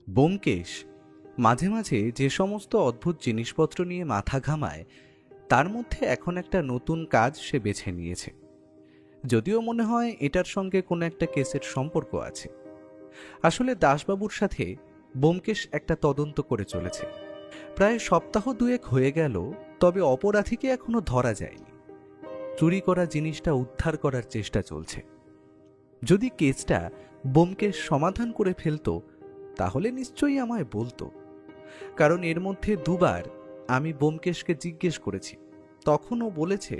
ব্যোমকেশ মাঝে মাঝে যে সমস্ত অদ্ভুত জিনিসপত্র নিয়ে মাথা ঘামায় তার মধ্যে এখন একটা নতুন কাজ সে বেছে নিয়েছে। যদিও মনে হয় এটার সঙ্গে কোনো একটা কেসের সম্পর্ক আছে। আসলে দাসবাবুর সাথে ব্যোমকেশ একটা তদন্ত করে চলেছে। প্রায় সপ্তাহ দুয়েক হয়ে গেল, তবে অপরাধীকে এখনো ধরা যায়নি। চুরি করা জিনিসটা উদ্ধার করার চেষ্টা চলছে। যদি কেসটা ব্যোমকেশ সমাধান করে ফেলতো তাহলে নিশ্চয়ই আমায় বলতো, কারণ এর মধ্যে দুবার আমি ব্যোমকেশকে জিজ্ঞেস করেছি, তখনও বলেছে।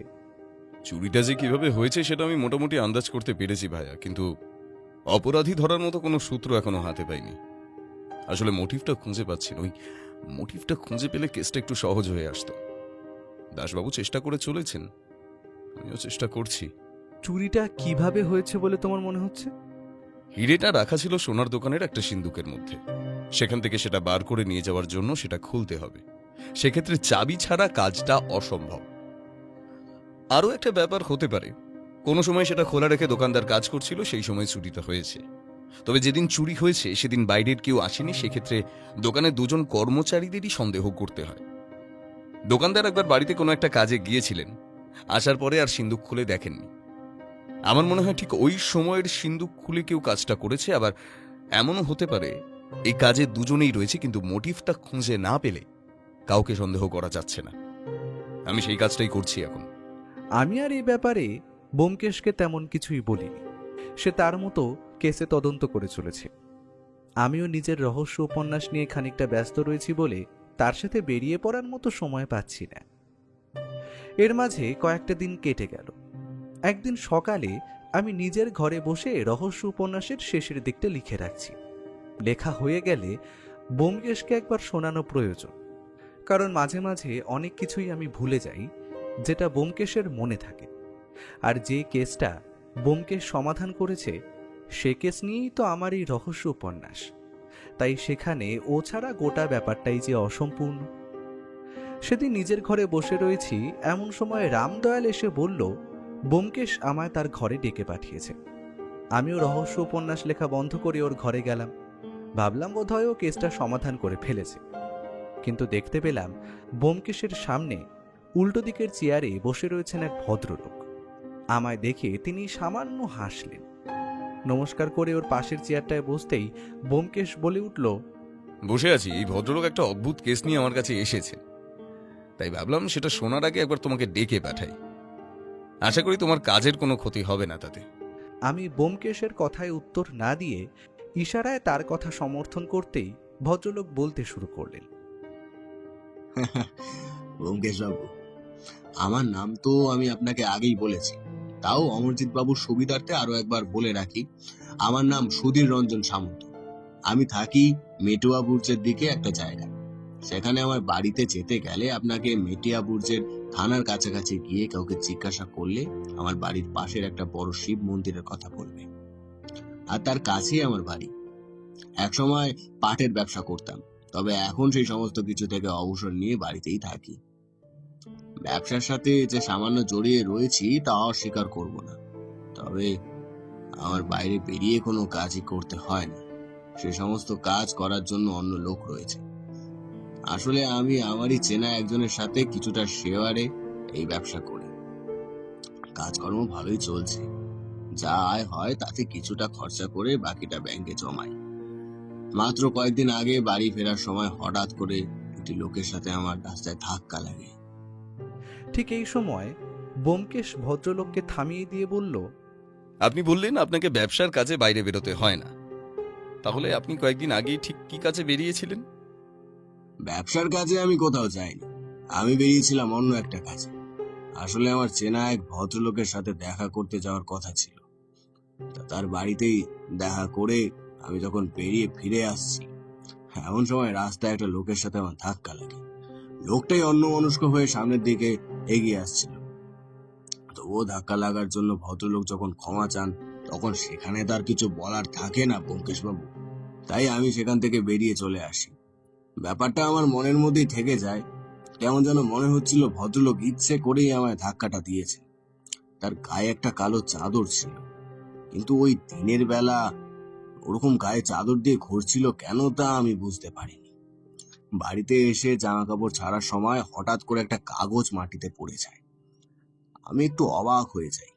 চুরিটা যে কিভাবে হয়েছে সেটা আমি মোটামুটি আন্দাজ করতে পেরেছি ভাইয়া, কিন্তু অপরাধী ধরার মতো কোনো সূত্র এখনো হাতে পাইনি। আসলে মোটিভটা খুঁজে পাচ্ছি না। ওই মোটিভটা খুঁজে পেলে কেসটা একটু সহজ হয়ে আসতো। দাসবাবু চেষ্টা করে চলেছেন, আমিও চেষ্টা করছি। চুরিটা কিভাবে হয়েছে বলে তোমার মনে হচ্ছে? হিরেটা রাখা ছিল সোনার দোকানের একটা সিন্দুকের মধ্যে। সেখান থেকে সেটা বার করে নিয়ে যাওয়ার জন্য সেটা খুলতে হবে। সেক্ষেত্রে চাবি ছাড়া কাজটা অসম্ভব। আরও একটা ব্যাপার হতে পারে, কোনো সময় সেটা খোলা রেখে দোকানদার কাজ করছিল, সেই সময় চুরিটা হয়েছে। তবে যেদিন চুরি হয়েছে সেদিন বাইরের কেউ আসেনি, সেক্ষেত্রে দোকানের দুজন কর্মচারীদেরই সন্দেহ করতে হয়। দোকানদার একবার বাড়িতে কোনো একটা কাজে গিয়েছিলেন, আসার পরে আর সিন্দুক খুলে দেখেননি। আমার মনে হয় ঠিক ওই সময়ের সিন্দুক খুলে কেউ কাজটা করেছে। আবার এমনও হতে পারে এই কাজে দুজনেই রয়েছে, কিন্তু মোটিভটা খুঁজে না পেলে কাউকে সন্দেহ করা যাচ্ছে না। আমি সেই কাজটাই করছি এখন। আমি আর এই ব্যাপারে ব্যোমকেশকে তেমন কিছুই বলিনি। সে তার মতো কেসে তদন্ত করে চলেছে। আমিও নিজের রহস্য উপন্যাস নিয়ে খানিকটা ব্যস্ত রয়েছি বলে তার সাথে বেরিয়ে পড়ার মতো সময় পাচ্ছি না। এর মাঝে কয়েকটা দিন কেটে গেল। একদিন সকালে আমি নিজের ঘরে বসে রহস্য উপন্যাসের শেষের দিকটা লিখে রাখছি। লেখা হয়ে গেলে ব্যোমকেশকে একবার শোনানো প্রয়োজন, কারণ মাঝে মাঝে অনেক কিছুই আমি ভুলে যাই যেটা ব্যোমকেশের মনে থাকে। আর যে কেসটা ব্যোমকেশ সমাধান করেছে সে কেস নিয়েই তো আমার এই রহস্য উপন্যাস। তাই সেখানে ও ছাড়া গোটা ব্যাপারটাই যে অসম্পূর্ণ। সেদিন নিজের ঘরে বসে রয়েছি, এমন সময় রামদয়াল এসে বলল ব্যোমকেশ আমায় তার ঘরে ডেকে পাঠিয়েছে। আমিও রহস্য উপন্যাস লেখা বন্ধ করে ওর ঘরে গেলাম। ভাবলাম বোধহয় ও কেসটা সমাধান করে ফেলেছে, কিন্তু দেখতে পেলাম ব্যোমকেশের সামনে উল্টো দিকের চেয়ারে বসে রয়েছেন এক ভদ্রলোক। আমায় দেখে তিনি সামান্য হাসলেন। নমস্কার করে ওর পাশের চেয়ারটায় বসতেই ব্যোমকেশ বলে উঠল, বসে আছি, এই ভদ্রলোক একটা অদ্ভুত কেস নিয়ে আমার কাছে এসেছে, তাই ভাবলাম সেটা শোনার আগে একবার তোমাকে ডেকে পাঠাই। আশা করি তোমার কাজের কোনো ক্ষতি হবে না তাতে। আমি ব্যোমকেশের কথায় উত্তর না দিয়ে ইশারায় তার কথা সমর্থন করতেই ভদ্রলোক বলতে শুরু করলেন, ব্যোমকেশ বাবু, আমার নাম তো আমি আপনাকে আগেই বলেছি, তাও অমরজিৎ বাবুর সুবিধার্থে আরো একবার বলে রাখি। আমার নাম সুধীর রঞ্জন সামন্ত। আমি থাকি মেটুয়া বুর্জের দিকে একটা জায়গায়। সেখানে আমার বাড়িতে যেতে গেলে আপনাকে মেটিয়া বুর্জের থানার কাছাকাছি গিয়ে কাউকে জিজ্ঞাসা করলে আমার বাড়ির পাশের একটা বড় শিব মন্দিরের কথা বলবে, আর তার কাছেই আমার বাড়ি। একসময় পাটের ব্যবসা করতাম, তবে এখন সেই সমস্ত কিছু থেকে অবসর নিয়ে বাড়িতেই থাকি। ব্যবসার সাথে যে সামান্য জড়িয়ে রয়েছি তা অস্বীকার করব না, তবে আমার বাইরে বেরিয়ে কোনো কাজই করতে হয় না। সে সমস্ত কাজ করার জন্য অন্য লোক রয়েছে। আসলে আমি আমারই চেনা একজনের সাথে কিছুটা শেয়ারে এই ব্যবসা করি। কাজকর্ম ভালোই চলছে, যা আয় হয় তাতে কিছুটা খরচা করে বাকিটা ব্যাংকে জমাই। মাত্র কয়েকদিন আগে বাড়ি ফেরার সময় হঠাৎ করে একটি লোকের সাথে আমার রাস্তায় ধাক্কা লাগে। ঠিক এই সময় ব্যোমকেশ ভদ্রলোককে থামিয়ে দিয়ে বলল, আপনি বললেন আপনাকে ব্যবসার কাজে বাইরে বেরোতে হয় না, তাহলে আপনি কয়েকদিন আগেই ঠিক কি কাজে বেরিয়েছিলেন? ব্যবসার কাজে আমি কোথাও যাইনি, আমি বেরিয়েছিলাম অন্য একটা কাজে। আসলে আমার চেনা এক ভদ্রলোকের সাথে দেখা করতে যাওয়ার কথা ছিল। তার বাড়িতেই দেখা করে আমি যখন বেরিয়ে ফিরে আসছি, এমন সময় রাস্তায় একটা লোকের সাথে আমার ধাক্কা লাগে। লোকটাই অন্যমনস্ক হয়ে সামনের দিকে এগিয়ে আসছিল। তো ও ধাক্কা লাগার জন্য ভদ্রলোক যখন ক্ষমা চান, তখন সেখানে তার কিছু বলার থাকে না ব্যোমকেশ বাবু। তাই আমি সেখান থেকে বেরিয়ে চলে আসি। ব্যাপারটা আমার মনের মধ্যেই থেকে যায়। কেমন যেন মনে হচ্ছিল ভদ্রলোক ইচ্ছে করেই আমায় ধাক্কাটা দিয়েছে। তার গায়ে একটা কালো চাদর ছিল, কিন্তু ওই দিনের বেলা ওরকম গায়ে চাদর দিয়ে ঘুরছিল কেন তা আমি বুঝতে পারিনি। বাড়িতে এসে জামা কাপড় ছাড়ার সময় হঠাৎ করে একটা কাগজ মাটিতে পড়ে যায়। আমি একটু অবাক হয়ে যাই।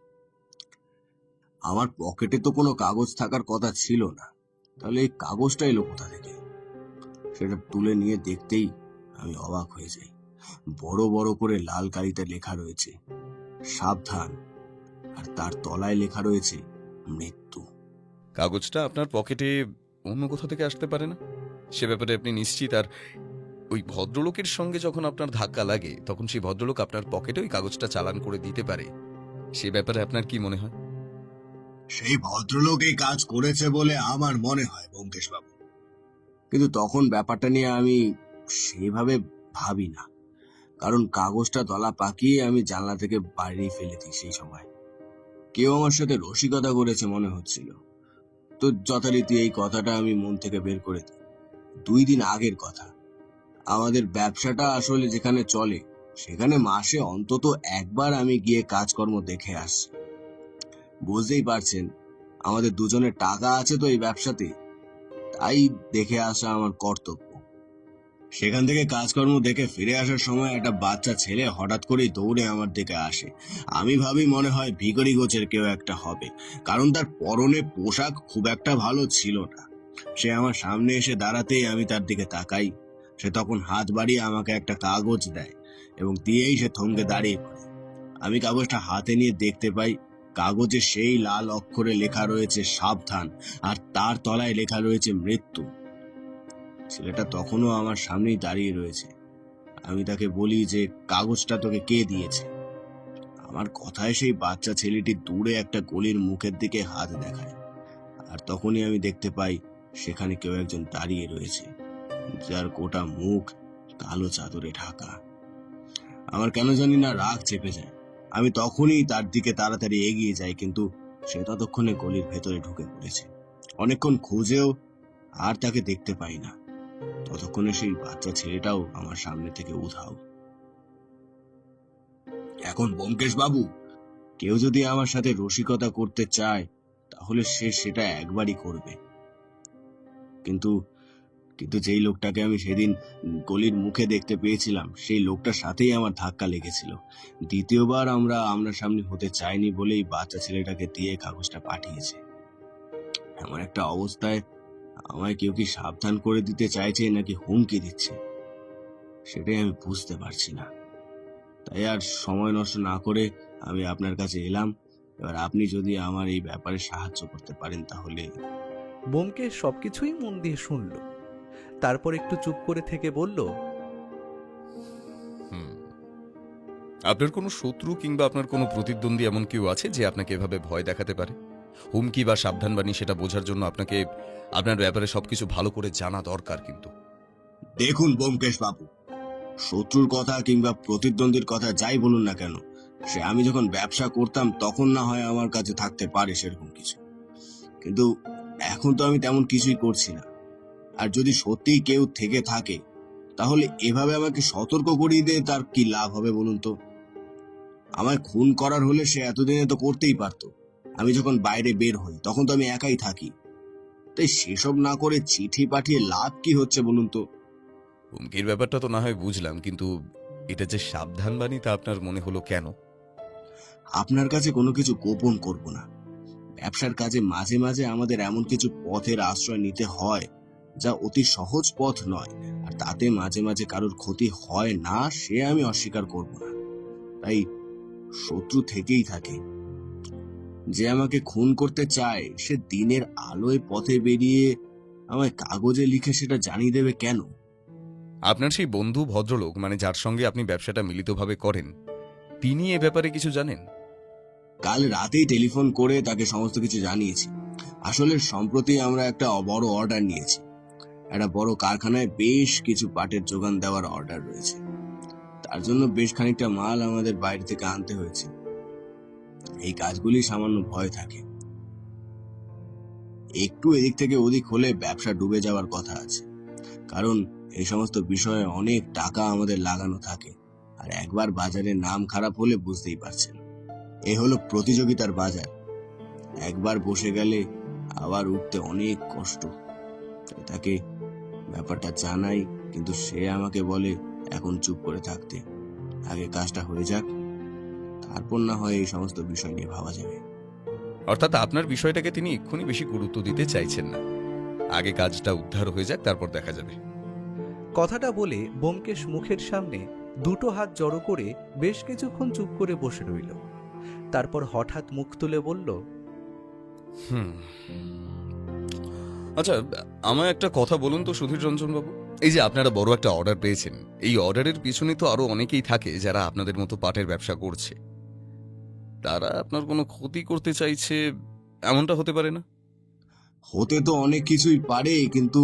আমার পকেটে তো কোনো কাগজ থাকার কথা ছিল না, তাহলে এই কাগজটা এলো কোথা থেকে? সেটা তুলে নিয়ে দেখতেই আমি অবাক হয়ে যাই। বড় বড় করে লাল কালিতে লেখা রয়েছে সাবধান, আর তার তলায় লেখা রয়েছে মৃত্যু। কাগজটা আপনার পকেটে অন্য কোথা থেকে আসতে পারে না? সে ব্যাপারে আপনি নিশ্চিত? আর ওই ভদ্রলোকের সঙ্গে যখন আপনার ধাক্কা লাগে তখন সেই ভদ্রলোক আপনার পকেটে ওই কাগজটা চালান করে দিতে পারে, সে ব্যাপারে আপনার কি মনে হয়? সেই ভদ্রলোক এই কাজ করেছে বলে আমার মনে হয় ব্যোমকেশ বাবু, কিন্তু তখন ব্যাপারটা নিয়ে আমি সেইভাবে ভাবি না, কারণ কাগজটা তলা পাকিয়ে আমি জানলা থেকে বাইরে ফেলে দিই। সেই সময় কেউ আমার সাথে রসিকতা করেছে মনে হচ্ছিল, তো যথারীতি এই কথাটা আমি মন থেকে বের করে দিই। 2 দিন আগের কথা। আমাদের ব্যবসাটা আসলে যেখানে চলে সেখানে মাসে অন্তত একবার আমি গিয়ে কাজকর্ম দেখে আসছি। বুঝতেই পারছেন, আমাদের দুজনের টাকা আছে তো এই ব্যবসাতে, তাই দেখে আসা আমার কর্তব্য। সেখান থেকে কাজকর্ম দেখে ফিরে আসার সময় একটা বাচ্চা ছেলে হঠাৎ করেই দৌড়ে আমার দিকে আসে। আমি ভাবি মনে হয় ভিখারি গোছের কেউ একটা হবে, কারণ তার পরনে পোশাক খুব একটা ভালো ছিল না। সে আমার সামনে এসে দাঁড়াতেই আমি তার দিকে তাকাই। সে তখন হাত বাড়িয়ে আমাকে একটা কাগজ দেয় এবং দিয়েই সে থমকে দাঁড়িয়ে পড়ে। আমি কাগজটা হাতে নিয়ে দেখতে পাই কাগজে সেই লাল অক্ষরে লেখা রয়েছে সাবধান, আর তার তলায় লেখা রয়েছে মৃত্যু। ছেলেটা তখনও আমার সামনেই দাঁড়িয়ে রয়েছে। আমি তাকে বলি যে কাগজটা তোকে কে দিয়েছে? আমার কথায় সেই বাচ্চা ছেলেটি দূরে একটা গলির মুখের দিকে হাত দেখায়, আর তখনই আমি দেখতে পাই সেখানে কেউ একজন দাঁড়িয়ে রয়েছে, যার গোটা মুখ কালো চাদরে ঢাকা। আমার কেন জানি না রাগ চেপে যায়। আমি তখনই তার দিকে তাড়াতাড়ি এগিয়ে যাই, কিন্তু সে ততক্ষণে গলির ভেতরে ঢুকে পড়েছে। অনেকক্ষণ খুঁজেও আর তাকে দেখতে পাই না। ততক্ষণে সেই বাচ্চা ছেলেটাও আমার সামনে থেকে উধাও। এখন ব্যোমকেশ বাবু, কেউ যদি আমার সাথে রসিকতা করতে চায় তাহলে সে সেটা একবারই করবে, কিন্তু কিন্তু যেই লোকটাকে আমি সেদিন গলির মুখে দেখতে পেয়েছিলাম সেই লোকটার সাথেই আমার ধাক্কা লেগেছিল। দ্বিতীয়বার আমরা সামনে হতে চাইনি বলেই বাচ্চা ছেলেটাকে দিয়ে কাগজটা পাঠিয়েছে। এমন একটা অবস্থায় আমায় কেউ কি সাবধান করে দিতে চাইছে নাকি হুমকি দিচ্ছে, সেটাই আমি বুঝতে পারছি না। তাই আর সময় নষ্ট না করে আমি আপনার কাছে এলাম। এবার আপনি যদি আমার এই ব্যাপারে সাহায্য করতে পারেন তাহলে। ব্যোমকেশ সবকিছুই মন দিয়ে শুনল, তারপর একটু চুপ করে থেকে বলল, আপনার কোনো শত্রু কিংবা আপনার কোনো প্রতিদ্বন্দ্বী এমন কেউ আছে যে আপনাকে এভাবে ভয় দেখাতে পারে? হুমকি বা সাবধানবাণী সেটা বোঝার জন্য আপনাকে আপনার ব্যাপারে সবকিছু ভালো করে জানা দরকার। কিন্তু দেখুন ব্যোমকেশ বাবু, শত্রুর কথা কিংবা প্রতিদ্বন্দ্বীর কথা যাই বলুন না কেন, সে আমি যখন ব্যবসা করতাম তখন না হয় আমার কাছে থাকতে পারে সেরকম কিছু, কিন্তু এখন তো আমি তেমন কিছুই করছি না। আর যদি সত্যিই কেউ থেকে থাকে তাহলে এভাবে আমাকে সতর্ক করিয়ে দিয়ে তার কি লাভ হবে বলুন তো? আমায় খুন করার হলে সে এতদিনে তো করতেই পারতো। আমি যখন বাইরে বের হই তখন তো আমি একাই থাকি, তাই সেসব না করে চিঠি পাঠিয়ে লাভ কি হচ্ছে বলুন তো? হুমকির ব্যাপারটা তো না হয় বুঝলাম, কিন্তু এটা যে সাবধানবাণী তা আপনার মনে হলো কেন? আপনার কাছে কোনো কিছু গোপন করব না। ব্যবসার কাজে মাঝে মাঝে আমাদের এমন কিছু পথের আশ্রয় নিতে হয় যা অতি সহজ পথ নয়, আর তাতে মাঝে মাঝে কারোর ক্ষতি হয় না, সে আমি অস্বীকার করব না। তাই শত্রু থেকেই থাকে। যে আমাকে খুন করতে চায় সে দিনের আলোয় পথে বেরিয়ে আমায় কাগজে লিখে সেটা জানিয়ে দেবে কেন? আপনার সেই বন্ধু ভদ্রলোক, মানে যার সঙ্গে আপনি ব্যবসাটা মিলিতভাবে করেন, তিনি এ ব্যাপারে কিছু জানেন? কাল রাতেই টেলিফোন করে তাকে সমস্ত কিছু জানিয়েছি। আসলে সম্প্রতি আমরা একটা বড় অর্ডার নিয়েছি। একটা বড় কারখানায় বেশ কিছু পাটের যোগান দেওয়ার অর্ডার রয়েছে। তার জন্য বেশ খানিকটা মাল আমাদের বাইরে থেকে আনতে হয়েছে। এই কাজগুলি সামান্য ভয় থাকে, একটু এদিক থেকে ওদিক হলে ব্যবসা ডুবে যাওয়ার কথা আছে, কারণ এই সমস্ত বিষয়ে অনেক টাকা আমাদের লাগানো থাকে। আর একবার বাজারের নাম খারাপ হলে বুঝতেই পারছেন, এ হলো প্রতিযোগিতার বাজার। একবার বসে গেলে আবার উঠতে অনেক কষ্ট। তাই তাকে ব্যাপারটা জানাই, কিন্তু সে আমাকে বলে এখন চুপ করে থাকতে, আগে কাজটা হয়ে যাক, তারপর না হয় এই সমস্ত বিষয় নিয়ে ভাবা যাবে। অর্থাৎ আপনার বিষয়টাকে তিনি এক্ষুনি বেশি গুরুত্ব দিতে চাইছেন না। আগে কাজটা উদ্ধার হয়ে যাক, তারপর দেখা যাবে। কথাটা বলে ব্যোমকেশ মুখের সামনে দুটো হাত জড়ো করে বেশ কিছুক্ষণ চুপ করে বসে রইল। তারপর হঠাৎ মুখ তুলে বলল, আচ্ছা, আমায় একটা কথা বলুন তো সুধীর রঞ্জন বাবু। এই যে আপনারা বড় একটা অর্ডার পেয়েছেন, এই অর্ডারের পিছনে তো আরো অনেকেই থাকে যারা আপনাদের মতো পাটের ব্যবসা করছে। তারা আপনার কোনো ক্ষতি করতে চাইছে, এমনটা হতে পারে না? হতে তো অনেক কিছুই পারে, কিন্তু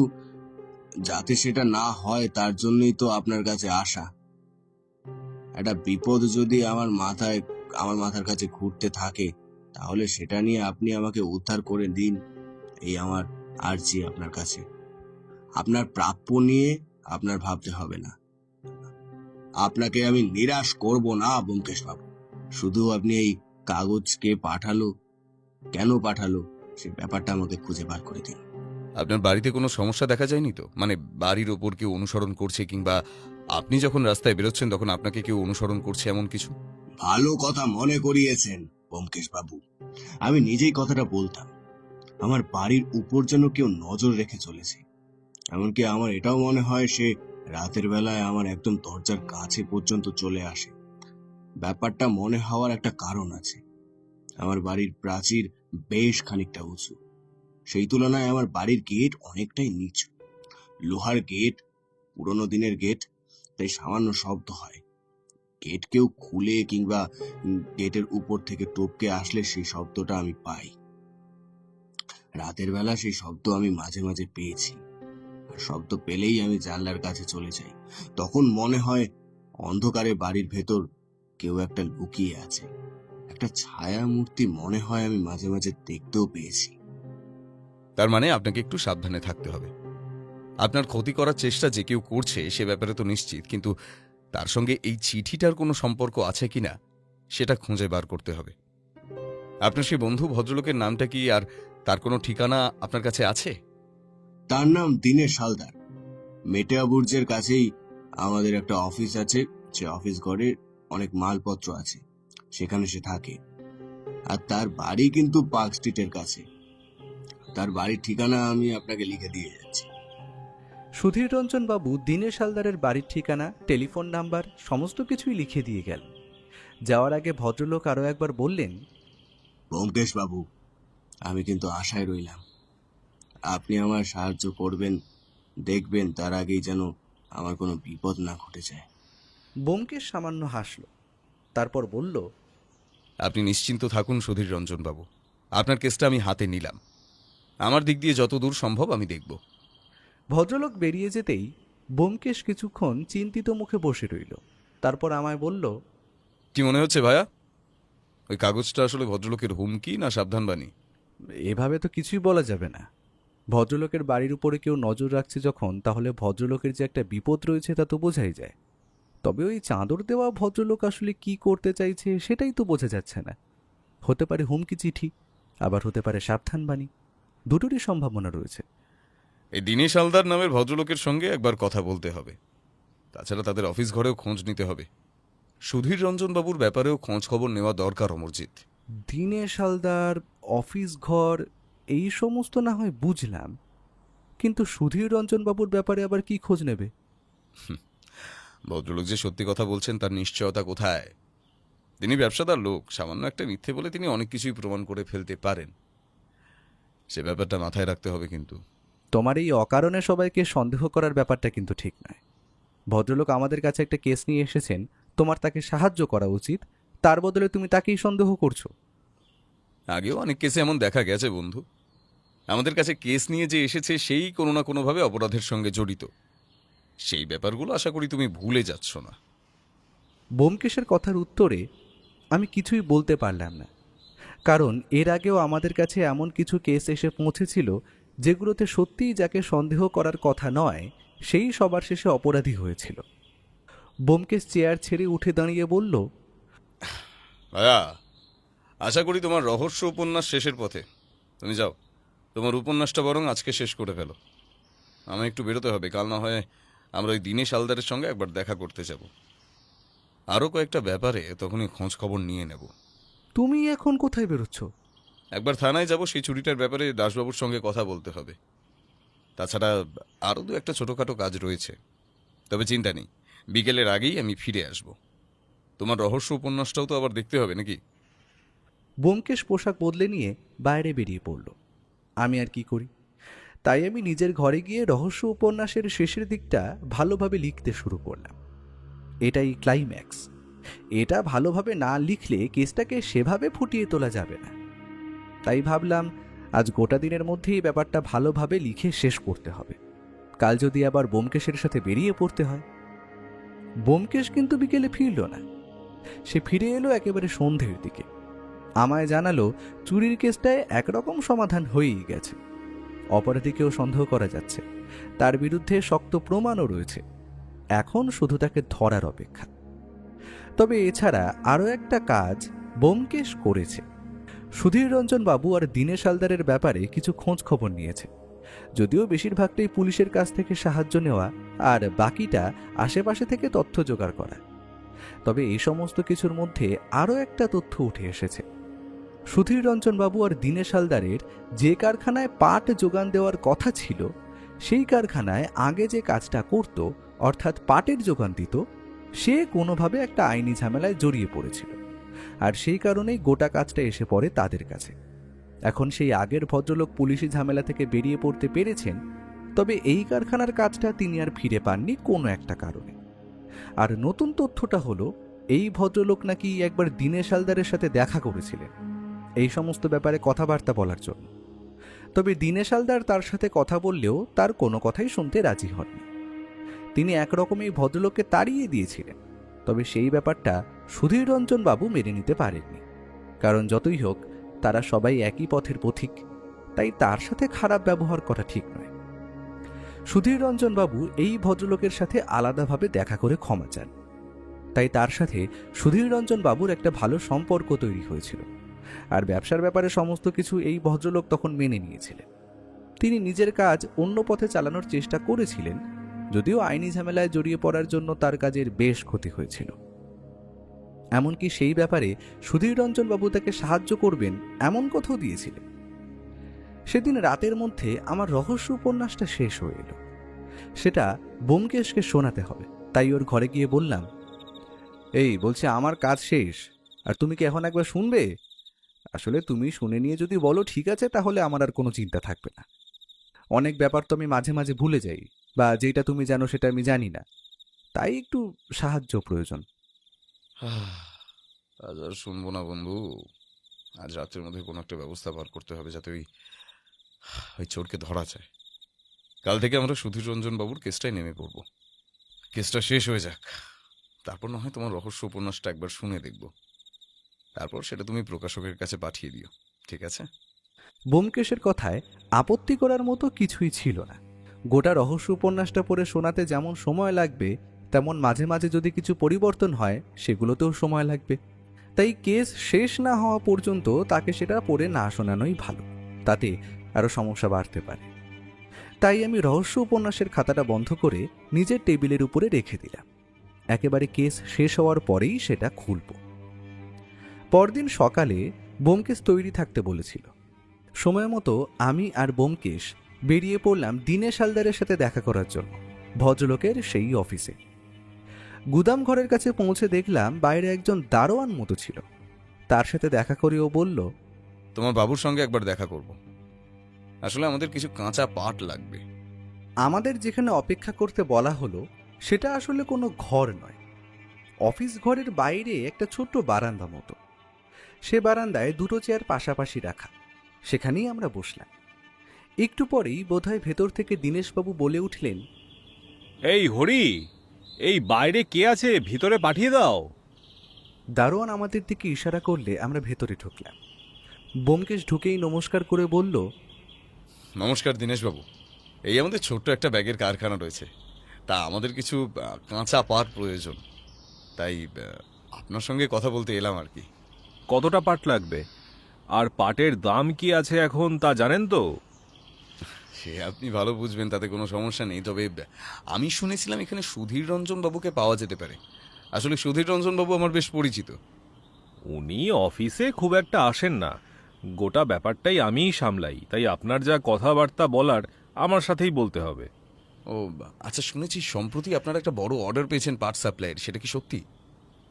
যাতে সেটা না হয় তার জন্যই তো আপনার কাছে আসা। একটা বিপদ যদি আমার মাথার কাছে ঘুরতে থাকে, তাহলে সেটা নিয়ে আপনি আমাকে উদ্ধার করে দিন, এই আমার আর্জি আপনার কাছে। আপনার প্রাপ্য নিয়ে আপনার ভাবতে হবে না। আপনাকে আমি নিরাশ করব না ব্যোমকেশ বাবু। শুধু আপনি এই কাগজকে কেন পাঠালো সে ব্যাপারটা আমাকে খুঁজে বার করে দিন। আপনার বাড়িতে কোনো সমস্যা দেখা যায়নি তো? মানে বাড়ির ওপর কেউ অনুসরণ করছে, কিংবা আপনি যখন রাস্তায় বেরোচ্ছেন তখন আপনাকে কেউ অনুসরণ করছে, এমন কিছু? ভালো কথা মনে করিয়েছেন ব্যোমকেশ বাবু। আমি নিজেই কথাটা বলতাম, আমার বাড়ির উপর যেন কেউ নজর রেখে চলেছে। এমনকি আমার এটাও মনে হয় সে রাতের বেলায় আমার একদম দরজার কাছে পর্যন্ত চলে আসে। ব্যাপারটা মনে হওয়ার একটা কারণ আছে। আমার বাড়ির প্রাচীর বেশ খানিকটা উঁচু, সেই তুলনায় আমার বাড়ির গেট অনেকটাই নিচু। লোহার গেট, পুরোনো দিনের গেট, তাই সামান্য শব্দ হয়। গেট কেউ খুলে কিংবা গেটের উপর থেকে টপকে আসলে সেই শব্দটা আমি পাই। রাতের বেলা সেই শব্দ আমি মাঝে মাঝে পেয়েছি, আর শব্দ পেলেই আমি জানলার কাছে চলে যাই। তখন মনে হয় অন্ধকারে বাড়ির ভেতর কেউ একটা লুকিয়ে আছে। একটা ছায়া মূর্তি মনে হয় আমি মাঝে মাঝে দেখতেও পেয়েছি। তার মানে আপনাকে একটু সাবধানে থাকতে হবে। আপনার ক্ষতি করার চেষ্টা যে কেউ করছে সে ব্যাপারে তো নিশ্চিত, কিন্তু তার সঙ্গে এই চিঠিটার কোনো সম্পর্ক আছে কিনা সেটা খুঁজে বার করতে হবে। আপনার সেই বন্ধু ভদ্রলোকের নামটা কি, আর তার কোনো ঠিকানা আপনার কাছে আছে? তার নাম দীনেশ হালদার। মেটেয়া বুর্জের কাছেই আমাদের একটা অফিস আছে। সে অফিস ঘরে অনেক মালপত্র আছে, সেখানে সে থাকে। আর তার বাড়ি কিন্তু পার্ক স্ট্রিটের কাছে। তার বাড়ির ঠিকানা আমি আপনাকে লিখে দিয়ে যাচ্ছি। সুধীর রঞ্জন বাবু দীনেশ হালদারের বাড়ির ঠিকানা, টেলিফোন নাম্বার সমস্ত কিছুই লিখে দিয়ে গেল। যাওয়ার আগে ভদ্রলোক আরও একবার বললেন, ব্যোমকেশ বাবু, আমি কিন্তু আশায় রইলাম। আপনি আমার সাহায্য করবেন, দেখবেন তার আগেই যেন আমার কোনো বিপদ না ঘটে যায়। ব্যোমকেশ সামান্য হাসল, তারপর বলল, আপনি নিশ্চিন্ত থাকুন সুধীর রঞ্জন বাবু, আপনার কেসটা আমি হাতে নিলাম। আমার দিক দিয়ে যত দূর সম্ভব আমি দেখব। ভদ্রলোক বেরিয়ে যেতেই ব্যোমকেশ কিছুক্ষণ চিন্তিত মুখে বসে রইল। তারপর আমায় বলল, কি মনে হচ্ছে ভায়া? ওই কাগজটা আসলে ভদ্রলোকের হুমকি না সাবধানবাণী? এভাবে তো কিছুই বলা যাবে না। ভদ্রলোকের বাড়ির উপরে কেউ নজর রাখছে যখন, তাহলে ভদ্রলোকের যে একটা বিপদ রয়েছে তা তো বোঝাই যায়। তবে ওই চাদর দেওয়া ভদ্রলোক আসলে কি করতে চাইছে সেটাই তো বোঝা যাচ্ছে না। হতে পারে হুমকি চিঠি, আবার হতে পারে সাবধানবাণী, দুটোরই সম্ভাবনা রয়েছে। এই দীনেশ হালদার নামের ভদ্রলোকের সঙ্গে একবার কথা বলতে হবে। তাছাড়া তাদের অফিস ঘরেও খোঁজ নিতে হবে। সুধীর রঞ্জন বাবুর ব্যাপারেও খোঁজ খবর নেওয়া দরকার অমরজিৎ। দীনেশ হালদার, অফিস ঘর, এই সমস্ত না হয় বুঝলাম, কিন্তু সুধীর রঞ্জন বাবুর ব্যাপারে আবার কি খোঁজ নেবে? ভদ্রলোক যে সত্যি কথা বলছেন তার নিশ্চয়তা কোথায়? তিনি ব্যবসাদার লোক, সামান্য একটা মিথ্যে বলে তিনি অনেক কিছুই প্রমাণ করে ফেলতে পারেন। সে ব্যাপারটা মাথায় রাখতে হবে। কিন্তু তোমার এই অকারণে সবাইকে সন্দেহ করার ব্যাপারটা কিন্তু ঠিক নয়। ভদ্রলোক আমাদের কাছে একটা কেস নিয়ে এসেছেন, তোমার তাকে সাহায্য করা উচিত, তার বদলে তুমি তাকেই সন্দেহ করছো। আগেও অনেক কেসে এমন দেখা গেছে বন্ধু। আমাদের কাছে কেস নিয়ে যে এসেছে সেই কোনো না কোনোভাবে অপরাধের সঙ্গে জড়িত। সেই ব্যাপারগুলো আশা করি তুমি ভুলে যাচ্ছ না। ব্যোমকেশের কথার উত্তরে আমি কিছুই বলতে পারলাম না, কারণ এর আগেও আমাদের কাছে এমন কিছু কেস এসে পৌঁছেছিল যেগুলোতে সত্যিই যাকে সন্দেহ করার কথা নয় সেই সবার শেষে অপরাধী হয়েছিল। ব্যোমকেশ চেয়ার ছেড়ে উঠে দাঁড়িয়ে বলল, ভাইয়া, আশা করি তোমার রহস্য উপন্যাস শেষের পথে। তুমি যাও, তোমার উপন্যাসটা বরং আজকে শেষ করে ফেলো। আমি একটু বেরোতে হবে, কাল না হয় আমরা ওই দীনেশ হালদারের সঙ্গে একবার দেখা করতে যাব। আরও কয়েকটা ব্যাপারে তখনই খোঁজ খবর নিয়ে নেব। তুমি এখন কোথায় বেরোচ্ছ? একবার থানায় যাব, সেই চুরিটার ব্যাপারে দাসবাবুর সঙ্গে কথা বলতে হবে। তাছাড়া আরও দু একটা ছোটোখাটো কাজ রয়েছে। তবে চিন্তা নেই, বিকেলের আগেই আমি ফিরে আসব। তোমার রহস্য উপন্যাসটাও তো আবার দেখতে হবে নাকি? ব্যোমকেশ পোশাক বদলে নিয়ে বাইরে বেরিয়ে পড়ল। আমি আর কি করি, তাই আমি নিজের ঘরে গিয়ে রহস্য উপন্যাসের শেষের দিকটা ভালোভাবে লিখতে শুরু করলাম। এটাই ক্লাইম্যাক্স। এটা ভালোভাবে না লিখলে কেসটাকে সেভাবে ফুটিয়ে তোলা যাবে না। তাই ভাবলাম আজ গোটা দিনের মধ্যেই ব্যাপারটা ভালোভাবে লিখে শেষ করতে হবে। কাল যদি আবার ব্যোমকেশের সাথে বেরিয়ে পড়তে হয়। ব্যোমকেশ কিন্তু বিকেলে ফিরল না। সে ফিরে এলো একেবারে সন্ধ্যের দিকে। আমায় জানালো চুরির কেসটায় একরকম সমাধান হয়েই গেছে। অপরাধীকেও সন্দেহ করা যাচ্ছে, তার বিরুদ্ধে শক্ত প্রমাণও রয়েছে। এখন শুধু তাকে ধরার অপেক্ষা। তবে এছাড়া আরও একটা কাজ ব্যোমকেশ করেছে। সুধীর রঞ্জন বাবু আর দীনেশ হালদারের ব্যাপারে কিছু খোঁজ খবর নিয়েছে, যদিও বেশিরভাগটাই পুলিশের কাছ থেকে সাহায্য নেওয়া আর বাকিটা আশেপাশে থেকে তথ্য জোগাড় করা। তবে এই সমস্ত কিছুর মধ্যে আরও একটা তথ্য উঠে এসেছে। সুধীর রঞ্জন বাবু আর দীনেশ হালদারের যে কারখানায় পাট যোগান দেওয়ার কথা ছিল, সেই কারখানায় আগে যে কাজটা করত, অর্থাৎ পাটের যোগান দিত, সে কোনোভাবে একটা আইনি ঝামেলায় জড়িয়ে পড়েছিল। আর সেই কারণেই গোটা কাজটা এসে পড়ে তাদের কাছে। এখন সেই আগের ভদ্রলোক পুলিশি ঝামেলা থেকে বেরিয়ে পড়তে পেরেছেন, তবে এই কারখানার কাজটা তিনি আর ফিরে পাননি কোনো একটা কারণে। আর নতুন তথ্যটা হলো, এই ভদ্রলোক নাকি একবার দীনেশ হালদারের সাথে দেখা করেছিলেন এই সমস্ত ব্যাপারে কথাবার্তা বলার জন্য। তবে দীনেশ হালদার তার সাথে কথা বললেও তার কোনো কথাই শুনতে রাজি হননি। তিনি একরকম এই ভদ্রলোককে তাড়িয়ে দিয়েছিলেন। তবে সেই ব্যাপারটা সুধীর রঞ্জন বাবু মেনে নিতে পারেননি, কারণ যতই হোক তারা সবাই একই পথের পথিক, তাই তার সাথে খারাপ ব্যবহার করা ঠিক নয়। সুধীর রঞ্জন বাবু এই ভদ্রলোকের সাথে আলাদাভাবে দেখা করে ক্ষমা চান। তাই তার সাথে সুধীর রঞ্জন বাবুর একটা ভালো সম্পর্ক তৈরি হয়েছিল। আর ব্যবসার ব্যাপারে সমস্ত কিছু এই ভদ্রলোক তখন মেনে নিয়েছিলেন। তিনি নিজের কাজ অন্য পথে চালানোর চেষ্টা করেছিলেন, যদিও আইনি ঝামেলায় জড়িয়ে পড়ার জন্য তার কাজের বেশ ক্ষতি হয়েছিল। এমনকি সেই ব্যাপারে সুধীর রঞ্জন বাবু তাকে সাহায্য করবেন এমন কথাও দিয়েছিলেন। সেদিন রাতের মধ্যে আমার রহস্য উপন্যাসটা শেষ হয়ে এলো। সেটা ব্যোমকেশকে শোনাতে হবে, তাই ওর ঘরে গিয়ে বললাম, এই বলছি আমার কাজ শেষ, আর তুমি কি এখন একবার শুনবে? আসলে তুমি শুনে নিয়ে যদি বলো ঠিক আছে, তাহলে আমার আর কোনো চিন্তা থাকবে না। অনেক ব্যাপার তো আমি মাঝে মাঝে ভুলে যাই, বা যেটা তুমি জানো সেটা আমি জানি না, তাই একটু সাহায্য প্রয়োজন। আজ আর শুনবো না বন্ধু। আজ রাতের মধ্যে কোনো একটা ব্যবস্থা বার করতে হবে, যাতে ওই চোরকে ধরা যায়। কাল থেকে আমরা সুধীর রঞ্জন বাবুর কেসটাই নেমে পড়ব। কেসটা শেষ হয়ে যাক, তারপর না হয় তোমার রহস্য উপন্যাসটা একবার শুনে দেখব। তারপর সেটা তুমি প্রকাশকের কাছে পাঠিয়ে দিও, ঠিক আছে? ব্যোমকেশের কথায় আপত্তি করার মতো কিছুই ছিল না। গোটা রহস্য উপন্যাসটা পড়ে শোনাতে যেমন সময় লাগবে, তেমন মাঝে মাঝে যদি কিছু পরিবর্তন হয় সেগুলোতেও সময় লাগবে। তাই কেস শেষ না হওয়া পর্যন্ত তাকে সেটা পড়ে না শোনানোই ভালো, তাতে আরও সমস্যা বাড়তে পারে। তাই আমি রহস্য উপন্যাসের খাতাটা বন্ধ করে নিজের টেবিলের উপরে রেখে দিলাম। একেবারে কেস শেষ হওয়ার পরেই সেটা খুলব। পরদিন সকালে ব্যোমকেশ তৈরি থাকতে বলেছিল। সময় মতো আমি আর ব্যোমকেশ বেরিয়ে পড়লাম দীনেশ হালদারের সাথে দেখা করার জন্য, ভদ্রলোকের সেই অফিসে। গুদাম ঘরের কাছে পৌঁছে দেখলাম বাইরে একজন দারোয়ান মতো ছিল। তার সাথে দেখা করে ও বলল, তোমার বাবুর সঙ্গে একবার দেখা করব। আসলে আমাদের কিছু কাঁচা পাট লাগবে। আমাদের যেখানে অপেক্ষা করতে বলা হলো সেটা আসলে কোনো ঘর নয়, অফিস ঘরের বাইরে একটা ছোট্ট বারান্দা মতো। সে বারান্দায় দুটো চেয়ার পাশাপাশি রাখা, সেখানেই আমরা বসলাম। একটু পরেই বোধহয় ভেতর থেকে দীনেশবাবু বলে উঠলেন, এই হরি, এই বাইরে কে আছে, ভিতরে পাঠিয়ে দাও। দারোয়ান আমাদের দিকে ইশারা করলে আমরা ভেতরে ঢুকলাম। ব্যোমকেশ ঢুকেই নমস্কার করে বলল, নমস্কার দীনেশবাবু। এই আমাদের ছোট্ট একটা ব্যাগের কারখানা রয়েছে, তা আমাদের কিছু কাঁচা পাট প্রয়োজন, তাই আপনার সঙ্গে কথা বলতে এলাম আর কি। কতটা পাট লাগবে আর পাটের দাম কি আছে এখন তা জানেন তো? সে আপনি ভালো বুঝবেন, তাতে কোনো সমস্যা নেই। তবে আমি শুনেছিলাম এখানে সুধীর রঞ্জন বাবুকে পাওয়া যেতে পারে। আসলে সুধীর রঞ্জন বাবু আমার বেশ পরিচিত। উনি অফিসে খুব একটা আসেন না, গোটা ব্যাপারটাই আমিই সামলাই, তাই আপনার যা কথাবার্তা বলার আমার সাথেই বলতে হবে। ও আচ্ছা, শুনেছি সম্প্রতি আপনারা একটা বড় অর্ডার পেয়েছেন পার্ট সাপ্লাইয়ের, সেটা কি সত্যি?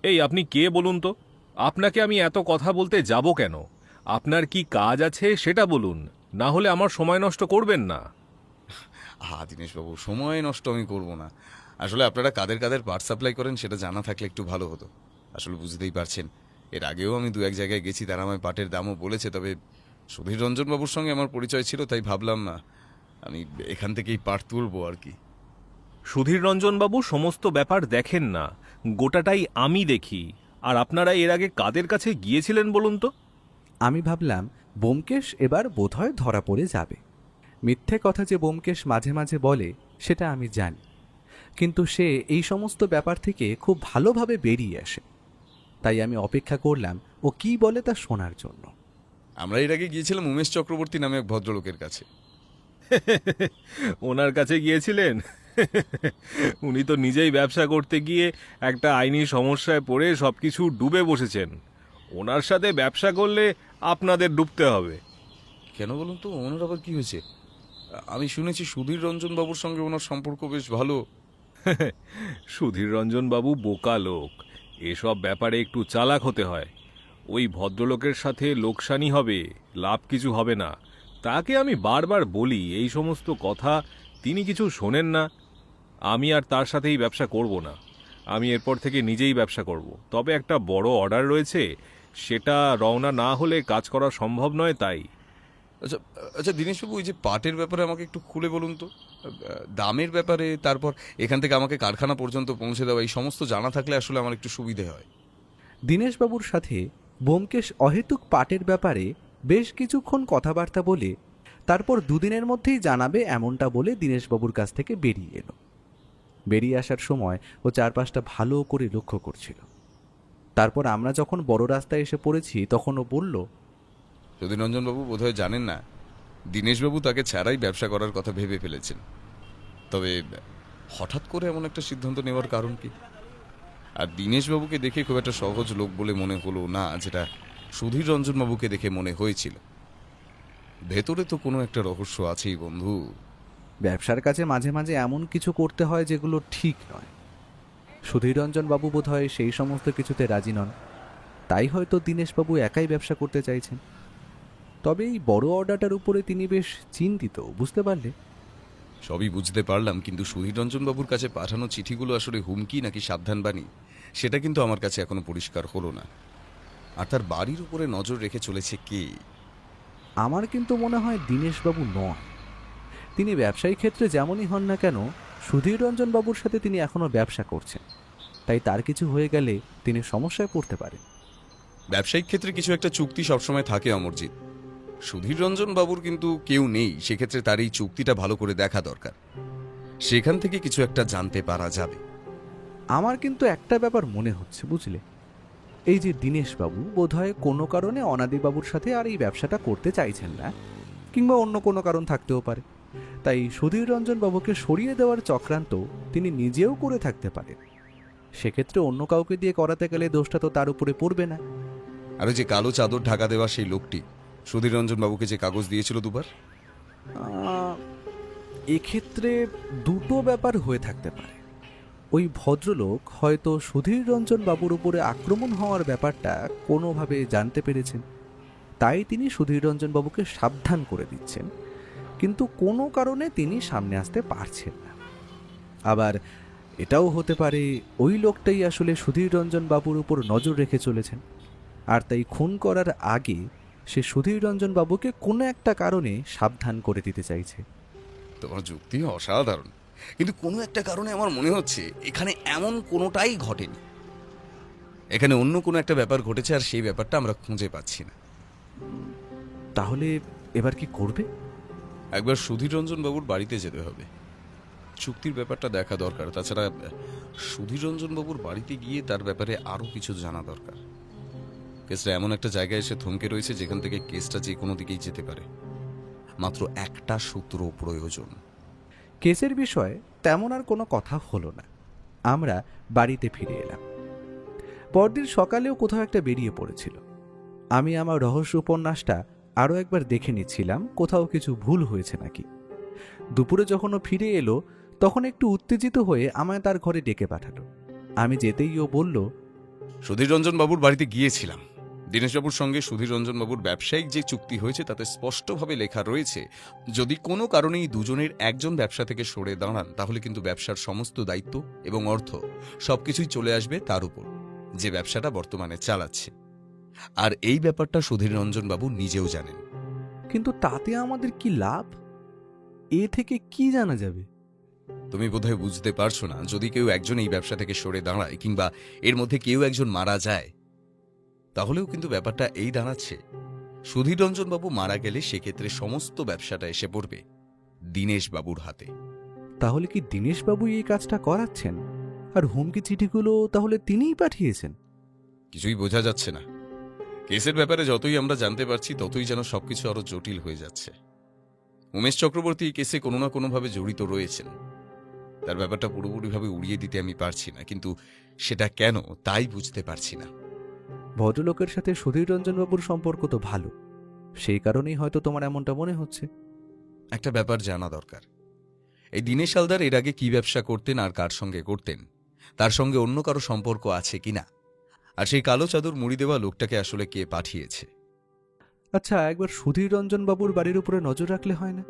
এই আপনি কে বলুন তো? আপনাকে আমি এত কথা বলতে যাব কেন? আপনার কি কাজ আছে সেটা বলুন, না হলে আমার সময় নষ্ট করবেন না। দীনেশবাবু, সময় নষ্ট আমি করব না। আসলে আপনারা কাদের কাদের পার্ট সাপ্লাই করেন সেটা জানা থাকলে একটু ভালো হতো। আসলে বুঝতেই পারছেন, এর আগেও আমি দু এক জায়গায় গেছি, তারা আমায় পাটের দামও বলেছে। তবে সুধীর রঞ্জন বাবুর সঙ্গে আমার পরিচয় ছিল, তাই ভাবলাম না আমি এখান থেকেই পাট তুলবো আর কি। সুধীর রঞ্জন বাবু সমস্ত ব্যাপার দেখেন না, গোটাটাই আমি দেখি। আর আপনারা এর আগে কাদের কাছে গিয়েছিলেন বলুন তো? আমি ভাবলাম ব্যোমকেশ এবার বোধহয় ধরা পড়ে যাবে। মিথ্যে কথা যে ব্যোমকেশ মাঝে মাঝে বলে সেটা আমি জানি, কিন্তু সে এই সমস্ত ব্যাপার থেকে খুব ভালোভাবে বেরিয়ে আসে। তাই আমি অপেক্ষা করলাম ও কি বলে তা শোনার জন্য। আমরা এর আগে গিয়েছিলাম উমেশ চক্রবর্তী নামে এক ভদ্রলোকের কাছে। ওনার কাছে গিয়েছিলেন? উনি তো নিজেই ব্যবসা করতে গিয়ে একটা আইনি সমস্যায় পড়ে সবকিছু ডুবে বসেছেন। ওনার সাথে ব্যবসা করলে আপনাদের ডুবতে হবে। কেন বলুন তো, ওনার আবার কি হয়েছে? আমি শুনেছি সুধীর রঞ্জন বাবুর সঙ্গে ওনার সম্পর্ক বেশ ভালো। সুধীর রঞ্জন বাবু বোকা লোক, এসব ব্যাপারে একটু চালাক হতে হয়। ওই ভদ্রলোকের সাথে লোকসানি হবে, লাভ কিছু হবে না। তাকে আমি বারবার বলি এই সমস্ত কথা, তিনি কিছু শোনেন না। আমি আর তার সাথেই ব্যবসা করব না। আমি এরপর থেকে নিজেই ব্যবসা করব। তবে একটা বড় অর্ডার রয়েছে, সেটা রওনা না হলে কাজ করা সম্ভব নয়। তাই আচ্ছা আচ্ছা দীনেশবাবু, ওই যে পাটের ব্যাপারে আমাকে একটু খুলে বলুন তো। দামের ব্যাপারে, তারপর এখান থেকে আমাকে কারখানা পর্যন্ত পৌঁছে দেওয়া, এই সমস্ত জানা থাকলে আসলে আমার একটু সুবিধে হয়। দীনেশবাবুর সাথে ব্যোমকেশ অহেতুক পাটের ব্যাপারে বেশ কিছুক্ষণ কথাবার্তা বলে তারপর দুদিনের মধ্যেই জানাবে এমনটা বলে দীনেশবাবুর কাছ থেকে বেরিয়ে এলো। বেরিয়ে আসার সময় ও চারপাশটা ভালো করে লক্ষ্য করছিল। তারপর আমরা যখন বড় রাস্তায় এসে পড়েছি তখন ও বলল, সুধীররঞ্জনবাবু বোধহয় জানেন না, দীনেশবাবু তাকে ছাড়াই ব্যবসা করার কথা ভেবে ফেলেছেন। তবে হঠাৎ করে এমন একটা সিদ্ধান্ত নেওয়ার কারণ কি? আর দীনেশবাবুকে দেখে খুব একটা সহজ লোক বলে মনে হলো না, যেটা সুধীর রঞ্জনবাবুকে দেখে মনে হয়েছিল। ভেতরে তো কোনো একটা রহস্য আছেই বন্ধু। ব্যবসার কাছে মাঝে মাঝে এমন কিছু করতে হয় যেগুলো ঠিক নয়। সুধীররঞ্জন বাবু বোধহয় সেই সমস্ত কিছুতে রাজি নন, তাই হয়তো দীনেশবাবু একাই ব্যবসা করতে চাইছেন। তবে এই বড় অর্ডারটার উপরে তিনি বেশ চিন্তিত, বুঝতে পারলে? সবই বুঝতে পারলাম, কিন্তু সুধীররঞ্জনবাবুর কাছে পাঠানো চিঠিগুলো আসলে হুমকি নাকি সাবধানবাণী, সেটা কিন্তু আমার কাছে এখনো পরিষ্কার হলো না। আর তার বাড়ির উপরে নজর রেখে চলেছে কে? আমার কিন্তু মনে হয় দীনেশবাবু নয়। তিনি ব্যবসায়ী ক্ষেত্রে যেমনই হন না কেন, সুধীররঞ্জন বাবুর সাথে তিনি এখনো ব্যবসা করছেন, তাই তার কিছু হয়ে গেলে তিনি সমস্যায় পড়তে পারেন। ব্যবসায়িক ক্ষেত্রে কিছু একটা চুক্তি সবসময় থাকে অমরজিৎ। সুধীররঞ্জন বাবুর কিন্তু কেউ নেই, সেক্ষেত্রে তার এই চুক্তিটা ভালো করে দেখা দরকার। সেখান থেকে কিছু একটা জানতে পারা যাবে। আমার কিন্তু একটা ব্যাপার মনে হচ্ছে, বুঝলে? এই যে দীনেশবাবু বোধহয় কোনো কারণে অনাদিবাবুর সাথে আর এই ব্যবসাটা করতে চাইছেন না, কিংবা অন্য কোনো কারণ থাকতেও পারে। তাই সুধীররঞ্জন বাবুকে সরিয়ে দেওয়ার চক্রান্ত তিনি নিজেও করে থাকতে পারেন। সেক্ষেত্রে অন্য কাউকে দিয়ে করাতে গেলে দোষটা তো তার উপরে পড়বে না। আর ওই যে কালো চাদর ঢাকা দেওয়া সেই লোকটি সুধীররঞ্জন বাবুকে যে কাগজ দিয়েছিল দুবার, এক্ষেত্রে দুটো ব্যাপার হয়ে থাকতে পারে। ওই ভদ্রলোক হয়তো সুধীররঞ্জন বাবুর উপরে আক্রমণ হওয়ার ব্যাপারটা কোনোভাবে জানতে পেরেছেন, তাই তিনি সুধীররঞ্জন বাবুকে সাবধান করে দিচ্ছেন, কিন্তু কোনো কারণে তিনি সামনে আসতে পারছেন না। আবার এটাও হতে পারে ওই লোকটাই আসলে সুধীররঞ্জন বাবুর উপর নজর রেখে চলেছেন, আর তাই খুন করার আগে সে সুধীররঞ্জন বাবুকে কোনো একটা কারণে সাবধান করে দিতে চাইছে। তোমার যুক্তি অসাধারণ, কিন্তু কোনো একটা কারণে আমার মনে হচ্ছে এখানে এমন কোনোটাই ঘটেনি। এখানে অন্য কোনো একটা ব্যাপার ঘটেছে, আর সেই ব্যাপারটা আমরা খুঁজে পাচ্ছি না। তাহলে এবার কি করবে? একবার সুধীররঞ্জন বাবুর বাড়িতে যেতে হবে, চুক্তির ব্যাপারটা দেখা দরকার। তাছাড়া সুধীররঞ্জন বাবুর বাড়িতে গিয়ে তার ব্যাপারে আরো কিছু জানা দরকার। কেসটা এমন একটা জায়গায় এসে থমকে রয়েছে যেখান থেকে কেসটা যে কোনো দিকেই যেতে পারে। মাত্র একটা সূত্র প্রয়োজন। কেসের বিষয়ে তেমন আর কোনো কথা হলো না। আমরা বাড়িতে ফিরে এলাম। পরদিন সকালেও কোথাও একটা বেরিয়ে পড়েছিল। আমি আমার রহস্য উপন্যাসটা আরও একবার দেখে নিচ্ছিলাম কোথাও কিছু ভুল হয়েছে নাকি। দুপুরে যখন ও ফিরে এলো তখন একটু উত্তেজিত হয়ে আমায় তার ঘরে ডেকে পাঠালো। আমি যেতেই ও বলল, সুধীররঞ্জন বাবুর বাড়িতে গিয়েছিলাম। দীনেশবাবুর সঙ্গে সুধীররঞ্জন বাবুর ব্যবসায়িক যে চুক্তি হয়েছে তাতে স্পষ্টভাবে লেখা রয়েছে, যদি কোনো কারণেই দুজনের একজন ব্যবসা থেকে সরে দাঁড়ান তাহলে কিন্তু ব্যবসার সমস্ত দায়িত্ব এবং অর্থ সবকিছুই চলে আসবে তার উপর, যে ব্যবসাটা বর্তমানে চালাচ্ছে। আর এই ব্যাপারটা সুধীররঞ্জন বাবু নিজেও জানেন। কিন্তু তাতে আমাদের কি লাভ? এ থেকে কি জানা যাবে? তুমি বোধহয় বুঝতে পারছো না, যদি কেউ একজন এই ব্যবসা থেকে সরে দাঁড়ায় কিংবা এর মধ্যে কেউ একজন মারা যায়, তাহলেও কিন্তু ব্যাপারটা এই দাঁড়াচ্ছে, সুধীররঞ্জন বাবু মারা গেলে সেক্ষেত্রে সমস্ত ব্যবসাটা এসে পড়বে দীনেশ বাবুর হাতে। তাহলে কি দীনেশবাবু এই কাজটা করাচ্ছেন? আর হুমকি চিঠিগুলো তাহলে তিনিই পাঠিয়েছেন? কিছুই বোঝা যাচ্ছে না। কেসের ব্যাপারে যতই আমরা জানতে পারছি ততই যেন সবকিছু আরো জটিল হয়ে যাচ্ছে। উমেশ চক্রবর্তী এই কেসে কোনো না কোনোভাবে জড়িত রয়েছেন। তার ব্যাপারটা পুরোপুরিভাবে উড়িয়ে দিতে আমি পারছি না, কিন্তু সেটা কেন তাই বুঝতে পারছি না। ভদ্রলোকের সাথে সুধীররঞ্জনবাবুর সম্পর্ক তো ভালো, সেই কারণেই হয়তো তোমার এমনটা মনে হচ্ছে। একটা ব্যাপার জানা দরকার, এই দীনেশ হালদার এর আগে কি ব্যবসা করতেন আর কার সঙ্গে করতেন, তার সঙ্গে অন্য কারো সম্পর্ক আছে কিনা, আর সেই কালো চাদর মুড়ি দেওয়া লোকটাকে আসলে কে পাঠিয়েছে। আচ্ছা, একবার সুধীররঞ্জনবাবুর বাড়ির উপরে নজর রাখলে হয় না?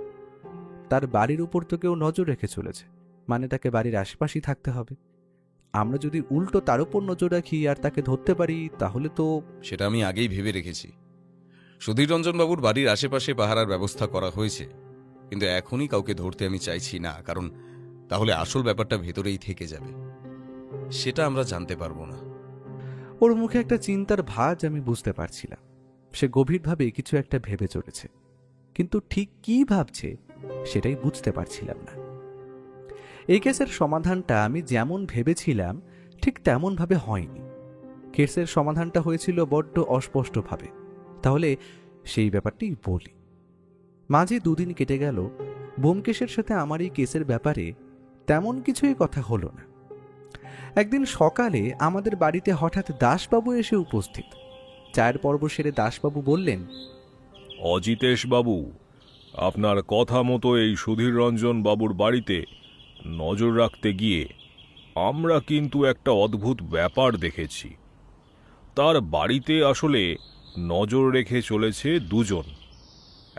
তার বাড়ির উপর তো কেউ নজর রেখে চলেছে, মানে তাকে বাড়ির আশেপাশেই থাকতে হবে। আমরা যদি উল্টো তার উপর নজর রাখি আর তাকে ধরতে পারি তাহলে তো... সেটা আমি আগেই ভেবে রেখেছি। সুধীররঞ্জন বাবুর বাড়ির আশেপাশে পাহারার ব্যবস্থা করা হয়েছে, কিন্তু এখনই কাউকে ধরতে আমি চাইছি না, কারণ তাহলে আসল ব্যাপারটা ভেতরেই থেকে যাবে, সেটা আমরা জানতে পারবো না। ওর মুখে একটা চিন্তার ভাঁজ আমি বুঝতে পারছিলাম। সে গভীরভাবে কিছু একটা ভেবে চলেছে, কিন্তু ঠিক কি ভাবছে সেটাই বুঝতে পারছিলাম না। এই কেসের সমাধানটা আমি যেমন ভেবেছিলাম ঠিক তেমনভাবে হয়নি। কেসের সমাধানটা হয়েছিল বড্ড অস্পষ্টভাবে। তাহলে সেই ব্যাপারটি বলি। মাঝে দুদিন কেটে গেল, ব্যোমকেশের সাথে আমার এই কেসের ব্যাপারে তেমন কিছুই কথা হলো না। একদিন সকালে আমাদের বাড়িতে হঠাৎ দাসবাবু এসে উপস্থিত। চায়ের পর্ব সেরে দাসবাবু বললেন, অজিতেশ বাবু, আপনার কথা মতো এই সুধীররঞ্জন বাবুর বাড়িতে নজর রাখতে গিয়ে আমরা কিন্তু একটা অদ্ভুত ব্যাপার দেখেছি। তার বাড়িতে আসলে নজর রেখে চলেছে দুজন।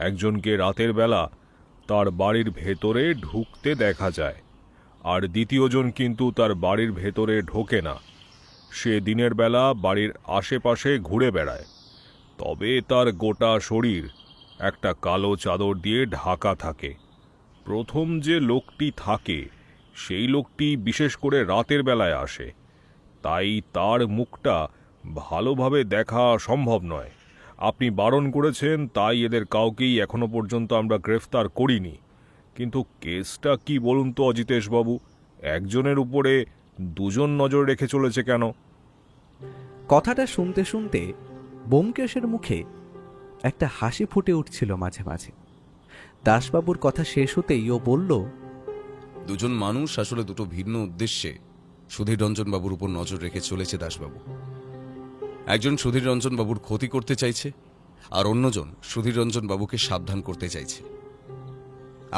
একজনকে রাতের বেলা তার বাড়ির ভেতরে ঢুকতে দেখা যায়, আর দ্বিতীয়জন কিন্তু তার বাড়ির ভেতরে ঢোকে না। সে দিনের বেলা বাড়ির আশেপাশে ঘুরে বেড়ায়, তবে তার গোটা শরীর একটা কালো চাদর দিয়ে ঢাকা থাকে। প্রথম যে লোকটি থাকে সেই লোকটি বিশেষ করে রাতের বেলায় আসে, তাই তার মুখটা ভালোভাবে দেখা সম্ভব নয়। আপনি বারণ করেছেন, তাই এদের কাউকেই এখনো পর্যন্ত আমরা গ্রেফতার করিনি। কিন্তু কেসটা কি বলুন তো অজিতেশবাবু, একজনের উপরে দুজন নজর রেখে চলেছে কেন? কথাটা শুনতে শুনতে ব্যোমকেশের মুখে একটা হাসি ফুটে উঠছিল মাঝে মাঝে। দাসবাবুর কথা শেষ হতেই ও বলল, দুজন মানুষ আসলে দুটো ভিন্ন উদ্দেশ্যে সুধীররঞ্জন বাবুর উপর নজর রেখে চলেছে দাসবাবু। একজন সুধীররঞ্জন বাবুর ক্ষতি করতে চাইছে, আর অন্যজন সুধীররঞ্জন বাবুকে সাবধান করতে চাইছে।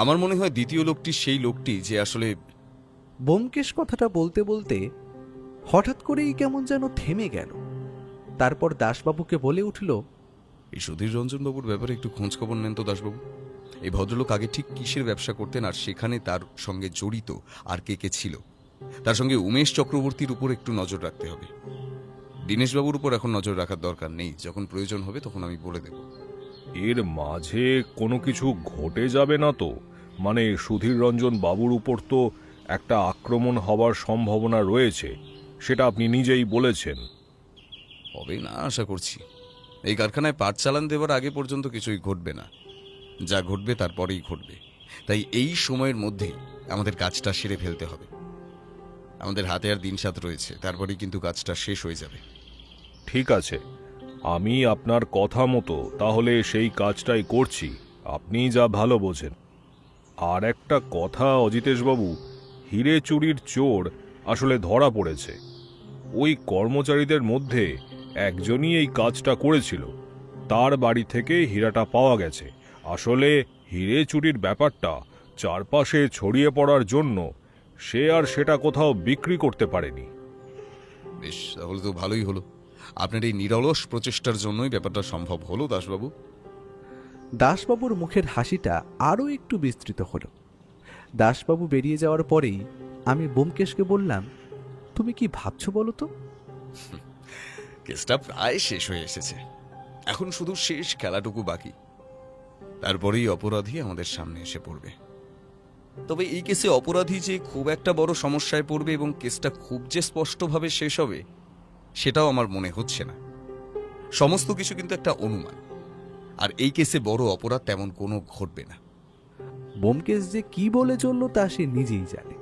আমার মনে হয় দ্বিতীয় লোকটি সেই লোকটি যে আসলে... ব্যোমকেশ কথাটা বলতে বলতে হঠাৎ করেই কেমন যেন থেমে গেল। তারপর দাসবাবুকে বলে উঠল, এই সুধীররঞ্জন বাবুর ব্যাপারে একটু খোঁজ খবর নেন তো দাসবাবু। এই ভদ্রলোক আগে ঠিক কিসের ব্যবসা করতেন, আর সেখানে তার সঙ্গে জড়িত আর কে কে ছিল। তার সঙ্গে উমেশ চক্রবর্তীর উপর একটু নজর রাখতে হবে। দীনেশবাবুর উপর এখন নজর রাখার দরকার নেই, যখন প্রয়োজন হবে তখন আমি বলে দেব। এর মাঝে কোনো কিছু ঘটে যাবে না তো? মানে সুধীররঞ্জন বাবুর উপর তো একটা আক্রমণ হবার সম্ভাবনা রয়েছে, সেটা আপনি নিজেই বলেছেন। হবে না আশা করছি। এই কারখানায় পাট চালান দেওয়ার আগে পর্যন্ত কিছুই ঘটবে না, যা ঘটবে তারপরেই ঘটবে। তাই এই সময়ের মধ্যেই আমাদের কাজটা সেরে ফেলতে হবে। আমাদের হাতে আর দিন সাত রয়েছে, তারপরেই কিন্তু কাজটা শেষ হয়ে যাবে। ঠিক আছে, আমি আপনার কথা মতো তাহলে সেই কাজটাই করছি। আপনি যা ভালো বোঝেন। আর একটা কথা অজিতেশবাবু, হিরে চুরির চোর আসলে ধরা পড়েছে। ওই কর্মচারীদের মধ্যে একজনই এই কাজটা করেছিল। তার বাড়ি থেকে হীরাটা পাওয়া গেছে। আসলে হিরে চুরির ব্যাপারটা চারপাশে ছড়িয়ে পড়ার জন্য সে আর সেটা কোথাও বিক্রি করতে পারেনি। বেশ, তাহলে তো ভালোই হলো। আপনার এই নিরলস প্রচেষ্টার জন্যই ব্যাপারটা সম্ভব হলো দাসবাবু। দাসবাবুর মুখের হাসিটা আরও একটু বিস্তৃত হলো। দাসবাবু বেরিয়ে যাওয়ার পরেই আমি ব্যোমকেশকে বললাম, তুমি কি ভাবছো বলো তো? কেসটা প্রায় শেষ হয়ে এসেছে, এখন শুধু শেষ খেলাটুকু বাকি। তারপরেই অপরাধী আমাদের সামনে এসে পড়বে। তবে এই কেসে অপরাধী যে খুব একটা বড় সমস্যায় পড়বে এবং কেসটা খুব যে স্পষ্টভাবে শেষ হবে সেটাও আমার মনে হচ্ছে না। সমস্ত কিছু কিন্তু একটা অনুমান, আর এই কেসে বড় অপরাধ তেমন কোনো ঘটবে না। ব্যোমকেশ যে কি বলে চলল তা সে নিজেই জানে।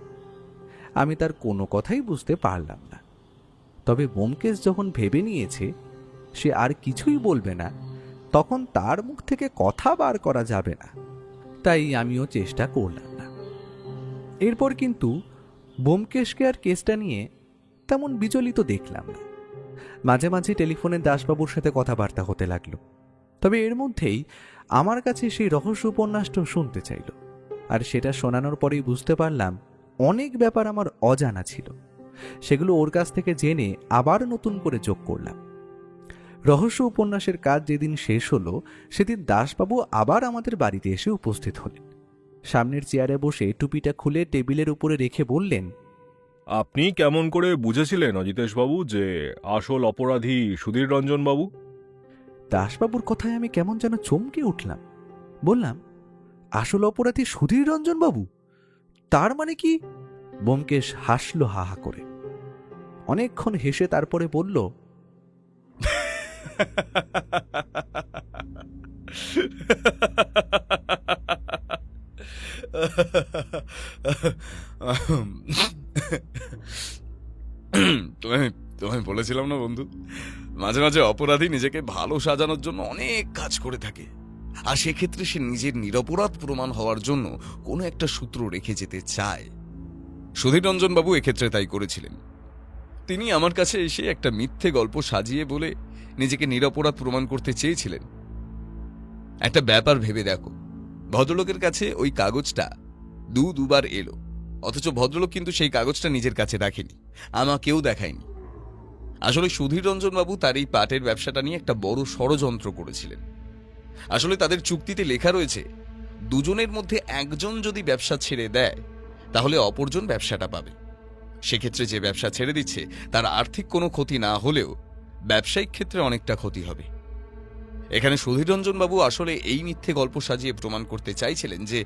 আমি তার কোনো কথাই বুঝতে পারলাম না। তবে ব্যোমকেশ যখন ভেবে নিয়েছে সে আর কিছুই বলবে না, তখন তার মুখ থেকে কথা বার করা যাবে না, তাই আমিও চেষ্টা করলাম না। এরপর কিন্তু ব্যোমকেশকে আর কেসটা নিয়ে তেমন বিচলিত দেখলাম না। মাঝে মাঝে টেলিফোনে দাসবাবুর সাথে কথাবার্তা হতে লাগলো। তবে এর মধ্যেই আমার কাছে সেই রহস্য উপন্যাসটা শুনতে চাইল, আর সেটা শোনানোর পরেই বুঝতে পারলাম অনেক ব্যাপার আমার অজানা ছিল। সেগুলো ওর কাছ থেকে জেনে আবার নতুন করে যোগ করলাম। রহস্য উপন্যাসের কাজ যেদিন শেষ হলো সেদিন দাসবাবু আবার আমাদের বাড়িতে এসে উপস্থিত হলেন। সামনের চেয়ারে বসে টুপিটা খুলে টেবিলের উপরে রেখে বললেন, আপনি কেমন করে বুঝেছিলেন অজিতেশবাবু যে আসল অপরাধী সুধীর রঞ্জন বাবু? দাসবাবুর কথায় আমি কেমন যেন চমকে উঠলাম। বললাম, আসল অপরাধী সুধীর রঞ্জন বাবু? তার মানে কি? ব্যোমকেশ হাসল হা হা করে। অনেকক্ষণ হেসে তারপরে বলল, তোমায় বলেছিলাম না বন্ধু, মাঝে মাঝে অপরাধী নিজেকে ভালো সাজানোর জন্য অনেক কাজ করে থাকে, আর সেক্ষেত্রে সে নিজের নিরপরাধ প্রমাণ হওয়ার জন্য কোনো একটা সূত্র রেখে যেতে চায়। সুধীর রঞ্জন বাবু এক্ষেত্রে তাই করেছিলেন। তিনি আমার কাছে এসে একটা মিথ্যে গল্প সাজিয়ে বলে নিজেকে নিরপরাধ প্রমাণ করতে চেয়েছিলেন। একটা ব্যাপার ভেবে দেখো, ভদ্রলোকের কাছে ওই কাগজটা দুবার এলো, অথচ ভদ্রলোক কিন্তু সেই কাগজটা নিজের কাছে রাখেনি, আমাকেও দেখায়নি। আসলে সুধীর রঞ্জন বাবু তার এই পাটের ব্যবসাটা নিয়ে একটা বড় ষড়যন্ত্র করেছিলেন। আসলে তাদের চুক্তিতে লেখা রয়েছে, দুজনের মধ্যে একজন যদি ব্যবসা ছেড়ে দেয় তাহলে অপরজন ব্যবসাটা পাবে। সেক্ষেত্রে যে ব্যবসা ছেড়ে দিচ্ছে তার আর্থিক কোনো ক্ষতি না হলেও ব্যবসায়িক ক্ষেত্রে অনেকটা ক্ষতি হবে। এখানে সুধীর রঞ্জন বাবু আসলে এই মিথ্যে গল্প সাজিয়ে প্রমাণ করতে চাইছিলেন যে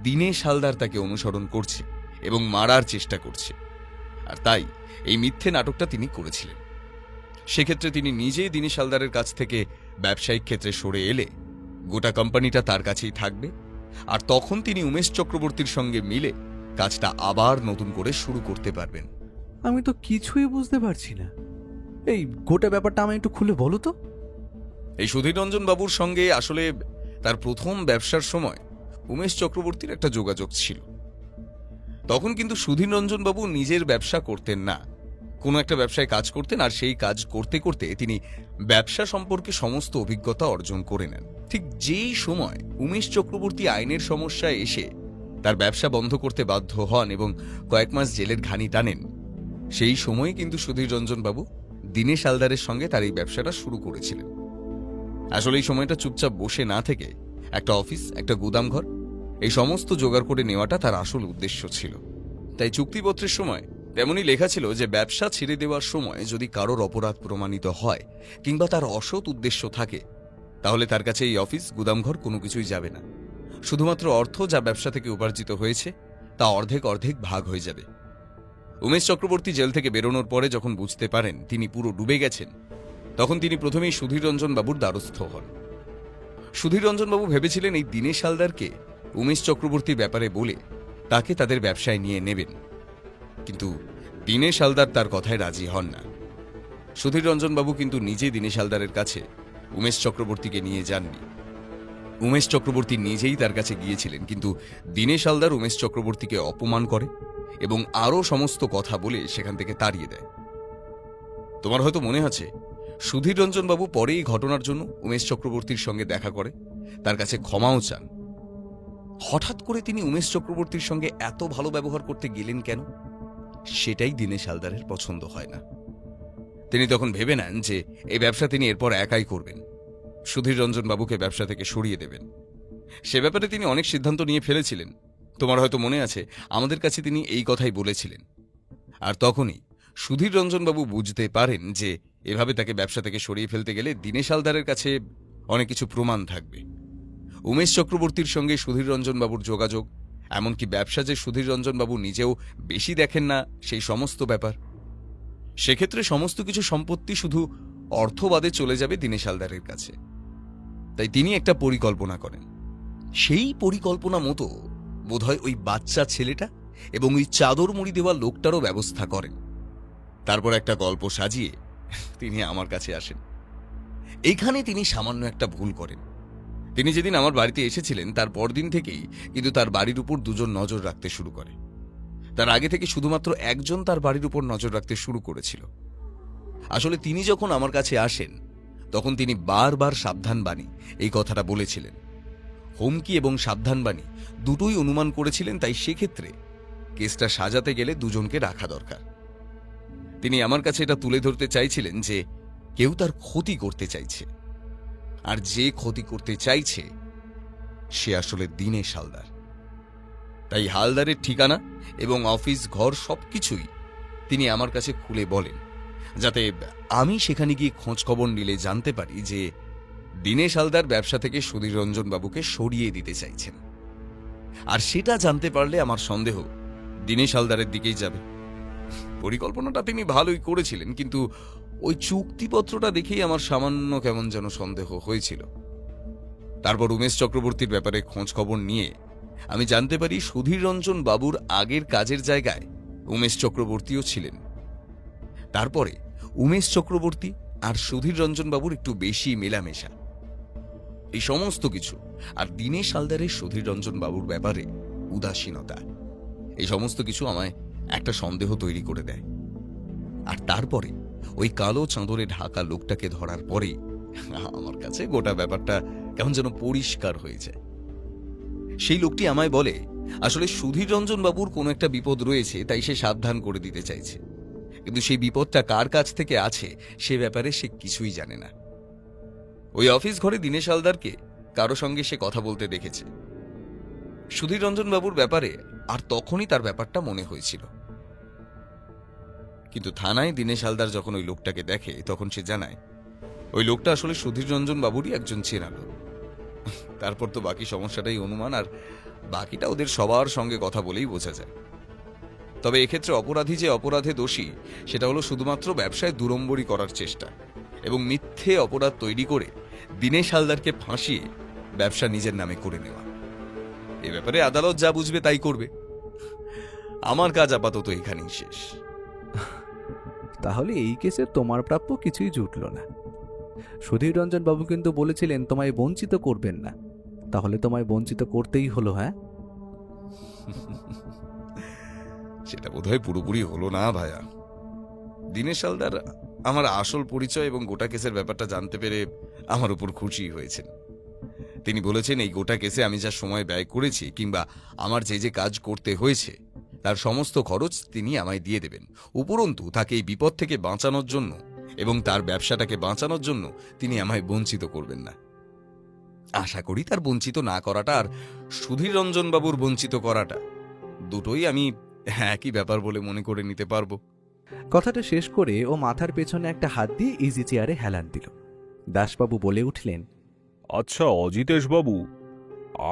দীনেশ হালদার তাকে অনুসরণ করছে এবং মারার চেষ্টা করছে, আর তাই এই মিথ্যে নাটকটা তিনি করেছিলেন। সেক্ষেত্রে তিনি নিজেই দীনেশ হালদারের কাছ থেকে ব্যবসায়িক ক্ষেত্রে সরে এলে গোটা কোম্পানিটা তার কাছেই থাকবে, আর তখন তিনি উমেশ চক্রবর্তীর সঙ্গে মিলে কাজটা আবার নতুন করে শুরু করতে পারবেন। আমি তো কিছুই বুঝতে পারছি না। এই গোটা ব্যাপারটা আমায় একটু খুলে বলো তো। এই সুধীর রঞ্জন বাবুর সঙ্গে আসলে তার প্রথম ব্যবসার সময় উমেশ চক্রবর্তীর একটা যোগাযোগ ছিল। তখন কিন্তু সুধীর রঞ্জন বাবু নিজের ব্যবসা করতেন না, কোনো একটা ব্যবসায় কাজ করতেন, আর সেই কাজ করতে করতে তিনি ব্যবসা সম্পর্কে সমস্ত অভিজ্ঞতা অর্জন করে নেন। ঠিক যেই সময় উমেশ চক্রবর্তী আইনের সমস্যায় এসে তার ব্যবসা বন্ধ করতে বাধ্য হন এবং কয়েক মাস জেলের ঘানি টানেন, সেই সময় কিন্তু সুধীর রঞ্জন বাবু দীনেশ হালদারের সঙ্গে তার এই ব্যবসাটা শুরু করেছিলেন। আসলে এই সময়টা চুপচাপ বসে না থেকে একটা অফিস, একটা গুদামঘর, এই সমস্ত জোগাড় করে নেওয়াটা তার আসল উদ্দেশ্য ছিল। তাই চুক্তিপত্রের সময় তেমনই লেখা ছিল যে ব্যবসা ছেড়ে দেওয়ার সময় যদি কারোর অপরাধ প্রমাণিত হয় কিংবা তার অসৎ উদ্দেশ্য থাকে, তাহলে তার কাছে এই অফিস, গুদামঘর কোনো কিছুই যাবে না। শুধুমাত্র অর্থ যা ব্যবসা থেকে উপার্জিত হয়েছে তা অর্ধেক অর্ধেক ভাগ হয়ে যাবে। উমেশ চক্রবর্তী জেল থেকে বেরোনোর পরে যখন বুঝতে পারেন তিনি পুরো ডুবে গেছেন, তখন তিনি প্রথমেই সুধীর রঞ্জন বাবুর দ্বারস্থ হন। সুধীর রঞ্জন বাবু ভেবেছিলেন এই দীনেশ হালদারকে উমেশ চক্রবর্তীর ব্যাপারে বলে তাকে তাদের ব্যবসায় নিয়ে নেবেন, কিন্তু দীনেশ হালদার তার কথায় রাজি হন না। সুধীর রঞ্জন বাবু কিন্তু নিজে দীনেশ হালদারের কাছে উমেশ চক্রবর্তীকে নিয়ে যাননি। উমেশ চক্রবর্তী নিজেই তার কাছে গিয়েছিলেন, কিন্তু দীনেশ হালদার উমেশ চক্রবর্তীকে অপমান করে এবং আরও সমস্ত কথা বলে সেখান থেকে তাড়িয়ে দেয়। তোমার হয়তো মনে আছে, সুধীর রঞ্জন বাবু পরে এই ঘটনার জন্য উমেশ চক্রবর্তীর সঙ্গে দেখা করে, তার কাছে ক্ষমাও চান। হঠাৎ করে তিনি উমেশ চক্রবর্তীর সঙ্গে এত ভালো ব্যবহার করতে গেলেন কেন, সেটাই দীনেশ হালদারের পছন্দ হয় না। তিনি তখন ভেবে নেন যে এই ব্যবসা তিনি এরপর একাই করবেন, সুধীর রঞ্জন বাবুকে ব্যবসা থেকে সরিয়ে দেবেন। সে ব্যাপারে তিনি অনেক সিদ্ধান্ত নিয়ে ফেলেছিলেন। তোমার হয়তো মনে আছে, আমাদের কাছে তিনি এই কথাই বলেছিলেন। আর তখনই সুধীর রঞ্জন বাবু বুঝতে পারেন যে এভাবে তাকে ব্যবসা থেকে সরিয়ে ফেলতে গেলে দীনেশ হালদারের কাছে অনেক কিছু প্রমাণ থাকবে। উমেশ চক্রবর্তীর সঙ্গে সুধীর রঞ্জন বাবুর যোগাযোগ, এমনকি ব্যবসা যে সুধীর রঞ্জন বাবু নিজেও বেশি দেখেন না, সেই সমস্ত ব্যাপার। সেক্ষেত্রে সমস্ত কিছু সম্পত্তি শুধু অর্থবাদে চলে যাবে দীনেশ হালদারের কাছে। তাই তিনি একটা পরিকল্পনা করেন। সেই পরিকল্পনা মতো বোধহয় ওই বাচ্চা ছেলেটা এবং ওই চাদর মুড়ি দেওয়া লোকটারও ব্যবস্থা করেন। তারপর একটা গল্প সাজিয়ে তিনি আমার কাছে আসেন। এইখানে তিনি সামান্য একটা ভুল করেন। তিনি যেদিন আমার বাড়িতে এসেছিলেন তার পরদিন থেকেই কিন্তু তার বাড়ির উপর দুজন নজর রাখতে শুরু করে। তার আগে থেকে শুধুমাত্র একজন তার বাড়ির উপর নজর রাখতে শুরু করেছিল। আসলে তিনি যখন আমার কাছে আসেন তখন তিনি বারবার সাবধানবাণী এই কথাটা বলেছিলেন। হুমকি এবং সাবধানবাণী দুটোই অনুমান করেছিলেন, তাই সেক্ষেত্রে কেসটা সাজাতে গেলে দুজনকে রাখা দরকার। তিনি আমার কাছে এটা তুলে ধরতে চাইছিলেন যে কেউ তার ক্ষতি করতে চাইছে, আর যে ক্ষতি করতে চাইছে সে আসলে দীনেশ হালদার। তাই হালদারের ঠিকানা এবং অফিস ঘর সবকিছুই তিনি আমার কাছে খুলে বলেন, যাতে আমি সেখানে গিয়ে খোঁজ খবর নিলে জানতে পারি যে দীনেশ হালদার ব্যবসা থেকে সুধীর রঞ্জন বাবুকে সরিয়ে দিতে চাইছেন। আর সেটা জানতে পারলে আমার সন্দেহ দীনেশ হালদারের দিকেই যাবে। পরিকল্পনাটা তিনি ভালোই করেছিলেন, কিন্তু ওই চুক্তিপত্রটা দেখেই আমার সামান্য কেমন যেন সন্দেহ হয়েছিল। তারপর উমেশ চক্রবর্তীর ব্যাপারে খোঁজ খবর নিয়ে আমি জানতে পারি সুধীর রঞ্জন বাবুর আগের কাজের জায়গায় উমেশ চক্রবর্তীও ছিলেন। তারপরে উমেশ চক্রবর্তী আর সুধীর রঞ্জন বাবুর একটু বেশি মেলামেশা। এই সমস্ত কিছু আর দীনেশ হালদারের সুধীর রঞ্জন বাবুর ব্যাপারে উদাসীনতা, এই সমস্ত কিছু আমায় একটা সন্দেহ তৈরি করে দেয়। আর তারপরে ওই কালো চাঁদরে ঢাকা লোকটাকে ধরার পরে আমার কাছে গোটা ব্যাপারটা কেমন যেন পরিষ্কার হয়ে যায়। সেই লোকটি আমায় বলে আসলে সুধীর রঞ্জন বাবুর কোনো একটা বিপদ রয়েছে, তাই সে সাবধান করে দিতে চাইছে। কিন্তু সেই বিপদটা কার কাছ থেকে আছে সে ব্যাপারে সে কিছুই জানে না। ওই অফিস ঘরে দীনেশ হালদারকে কারো সঙ্গে সে কথা বলতে দেখেছে সুধীর রঞ্জন বাবুর ব্যাপারে, আর তখনই তার ব্যাপারটা মনে হয়েছিল। কিন্তু থানায় দীনেশ হালদার যখন ওই লোকটাকে দেখে তখন সে জানায় ওই লোকটা আসলে সুধীর রঞ্জন বাবুরই একজন চেনা লোক। তারপর তো বাকি সমস্যাটাই অনুমান, আর বাকিটা ওদের সবার সঙ্গে কথা বলেই বোঝা যায়। তবে এক্ষেত্রে অপরাধী যে অপরাধে দোষী সেটা হলো শুধুমাত্র ব্যবসায় দুরম্বরি করার চেষ্টা এবং মিথ্যে অপরাধ তৈরি করে দীনেশ হালদারকে ফাঁসিয়ে ব্যবসা নিজের নামে করে নেওয়া। এ ব্যাপারে আদালত যা বুঝবে তাই করবে। আমার কাজ আপাতত এখানেই শেষ। তাহলে এই কেসে তোমার প্রাপ্য কিছুই জুটল না। সুধীর রঞ্জন বাবু কিন্তু বলেছিলেন তোমায় বঞ্চিত করবেন না, তাহলে তোমায় বঞ্চিত করতেই হলো। হ্যাঁ, সেটা বোধহয় পুরোপুরি হলো না ভাইয়া। দীনেশ হালদার আমার আসল পরিচয় এবং গোটা কেসের ব্যাপারটা জানতে পেরে আমার উপর খুশি হয়েছেন। তিনি বলেছেন এই গোটা কেসে আমি যা সময় ব্যয় করেছি কিংবা আমার যে যে কাজ করতে হয়েছে তার সমস্ত খরচ তিনি আমায় দিয়ে দেবেন। উপরন্তু তাকে এই বিপদ থেকে বাঁচানোর জন্য এবং তার ব্যবসাটাকে বাঁচানোর জন্য তিনি আমায় বঞ্চিত করবেন না। আশা করি তার বঞ্চিত না করাটা আর সুধীর রঞ্জন বাবুর বঞ্চিত করাটা দুটোই আমি একই ব্যাপার বলে মনে করে নিতে পারবো। কথাটা শেষ করে ও মাথার পেছনে একটা হাত দিয়ে ইজি চেয়ারে হেলান দিল। দাসবাবু বলে উঠলেন, আচ্ছা অজিতেশ বাবু,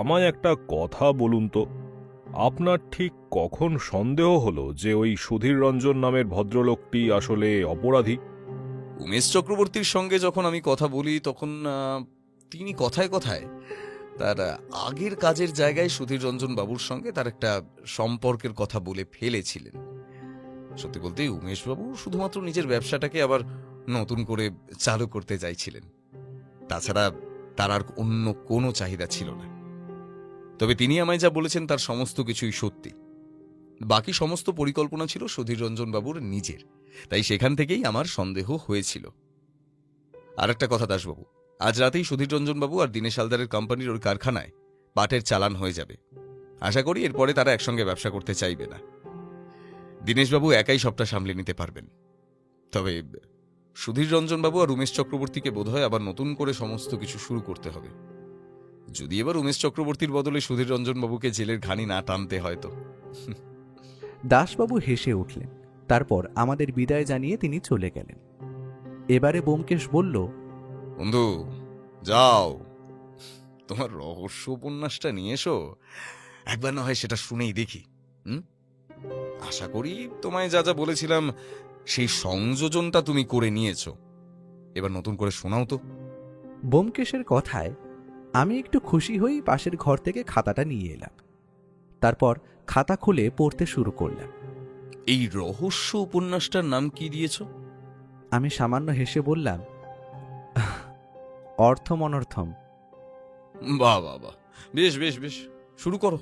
আমায় একটা কথা বলুন তো, আপনার ঠিক কখন সন্দেহ হলো যে ওই সুধীর রঞ্জন নামের ভদ্রলোকটি আসলে অপরাধী? উমেশ চক্রবর্তীর সঙ্গে যখন আমি কথা বলি তখন তিনি কথায় কথায় তার আগের কাজের জায়গায় সুধীর রঞ্জন বাবুর সঙ্গে তার একটা সম্পর্কের কথা বলে ফেলেছিলেন। সত্যি বলতে উমেশবাবু শুধুমাত্র নিজের ব্যবসাটাকে আবার নতুন করে চালু করতে চাইছিলেন। তাছাড়া তার আর অন্য কোনো চাহিদা ছিল না। তবে তিনি আমায় যা বলেছেন তার সমস্ত কিছুই সত্যি। বাকি সমস্ত পরিকল্পনা ছিল সুধীর রঞ্জন বাবুর নিজের, তাই সেখান থেকেই আমার সন্দেহ হয়েছিল। আর একটা কথা দাসবাবু, আজ রাতেই সুধীর রঞ্জন বাবু আর দীনেশ হালদারের কোম্পানির ওই কারখানায় পাটের চালান হয়ে যাবে। আশা করি এরপরে তারা একসঙ্গে ব্যবসা করতে চাইবে না। দীনেশবাবু একাই সবটা সামলে নিতে পারবেন। তবে সুধীর রঞ্জন বাবু আর উমেশ চক্রবর্তীকে বোধহয় আবার নতুন করে সমস্ত কিছু শুরু করতে হবে। যদি এবার উমেশ চক্রবর্তীর বদলে সুধীর রঞ্জন বাবুকে জেলের ঘানি না টানতে হয় তো। দাসবাবু হেসে উঠলেন। তারপর আমাদের বিদায় জানিয়ে তিনি চলে গেলেন। এবারে ব্যোমকেশ বলল, বন্ধু যাও, তোমার রহস্য উপন্যাসটা নিয়ে এসো, একবার না হয় সেটা শুনেই দেখি। আশা করি তোমায় যা যা বলেছিলাম সেই সংযোজনটা তুমি করে নিয়েছো। এবার নতুন করে শোনাও তো। ব্যোমকেশের কথায় আমি একটু খুশি হই পাশের ঘর থেকে খাতাটা নিয়ে এলাম। তারপর খাতা খুলে পড়তে শুরু করলাম। এই রহস্য উপন্যাসটার নাম কি দিয়েছো? আমি সামান্য হেসে বললাম, অর্থম অনর্থম। বাহ বাহ বাহ, বেশ বেশ বেশ, শুরু করো।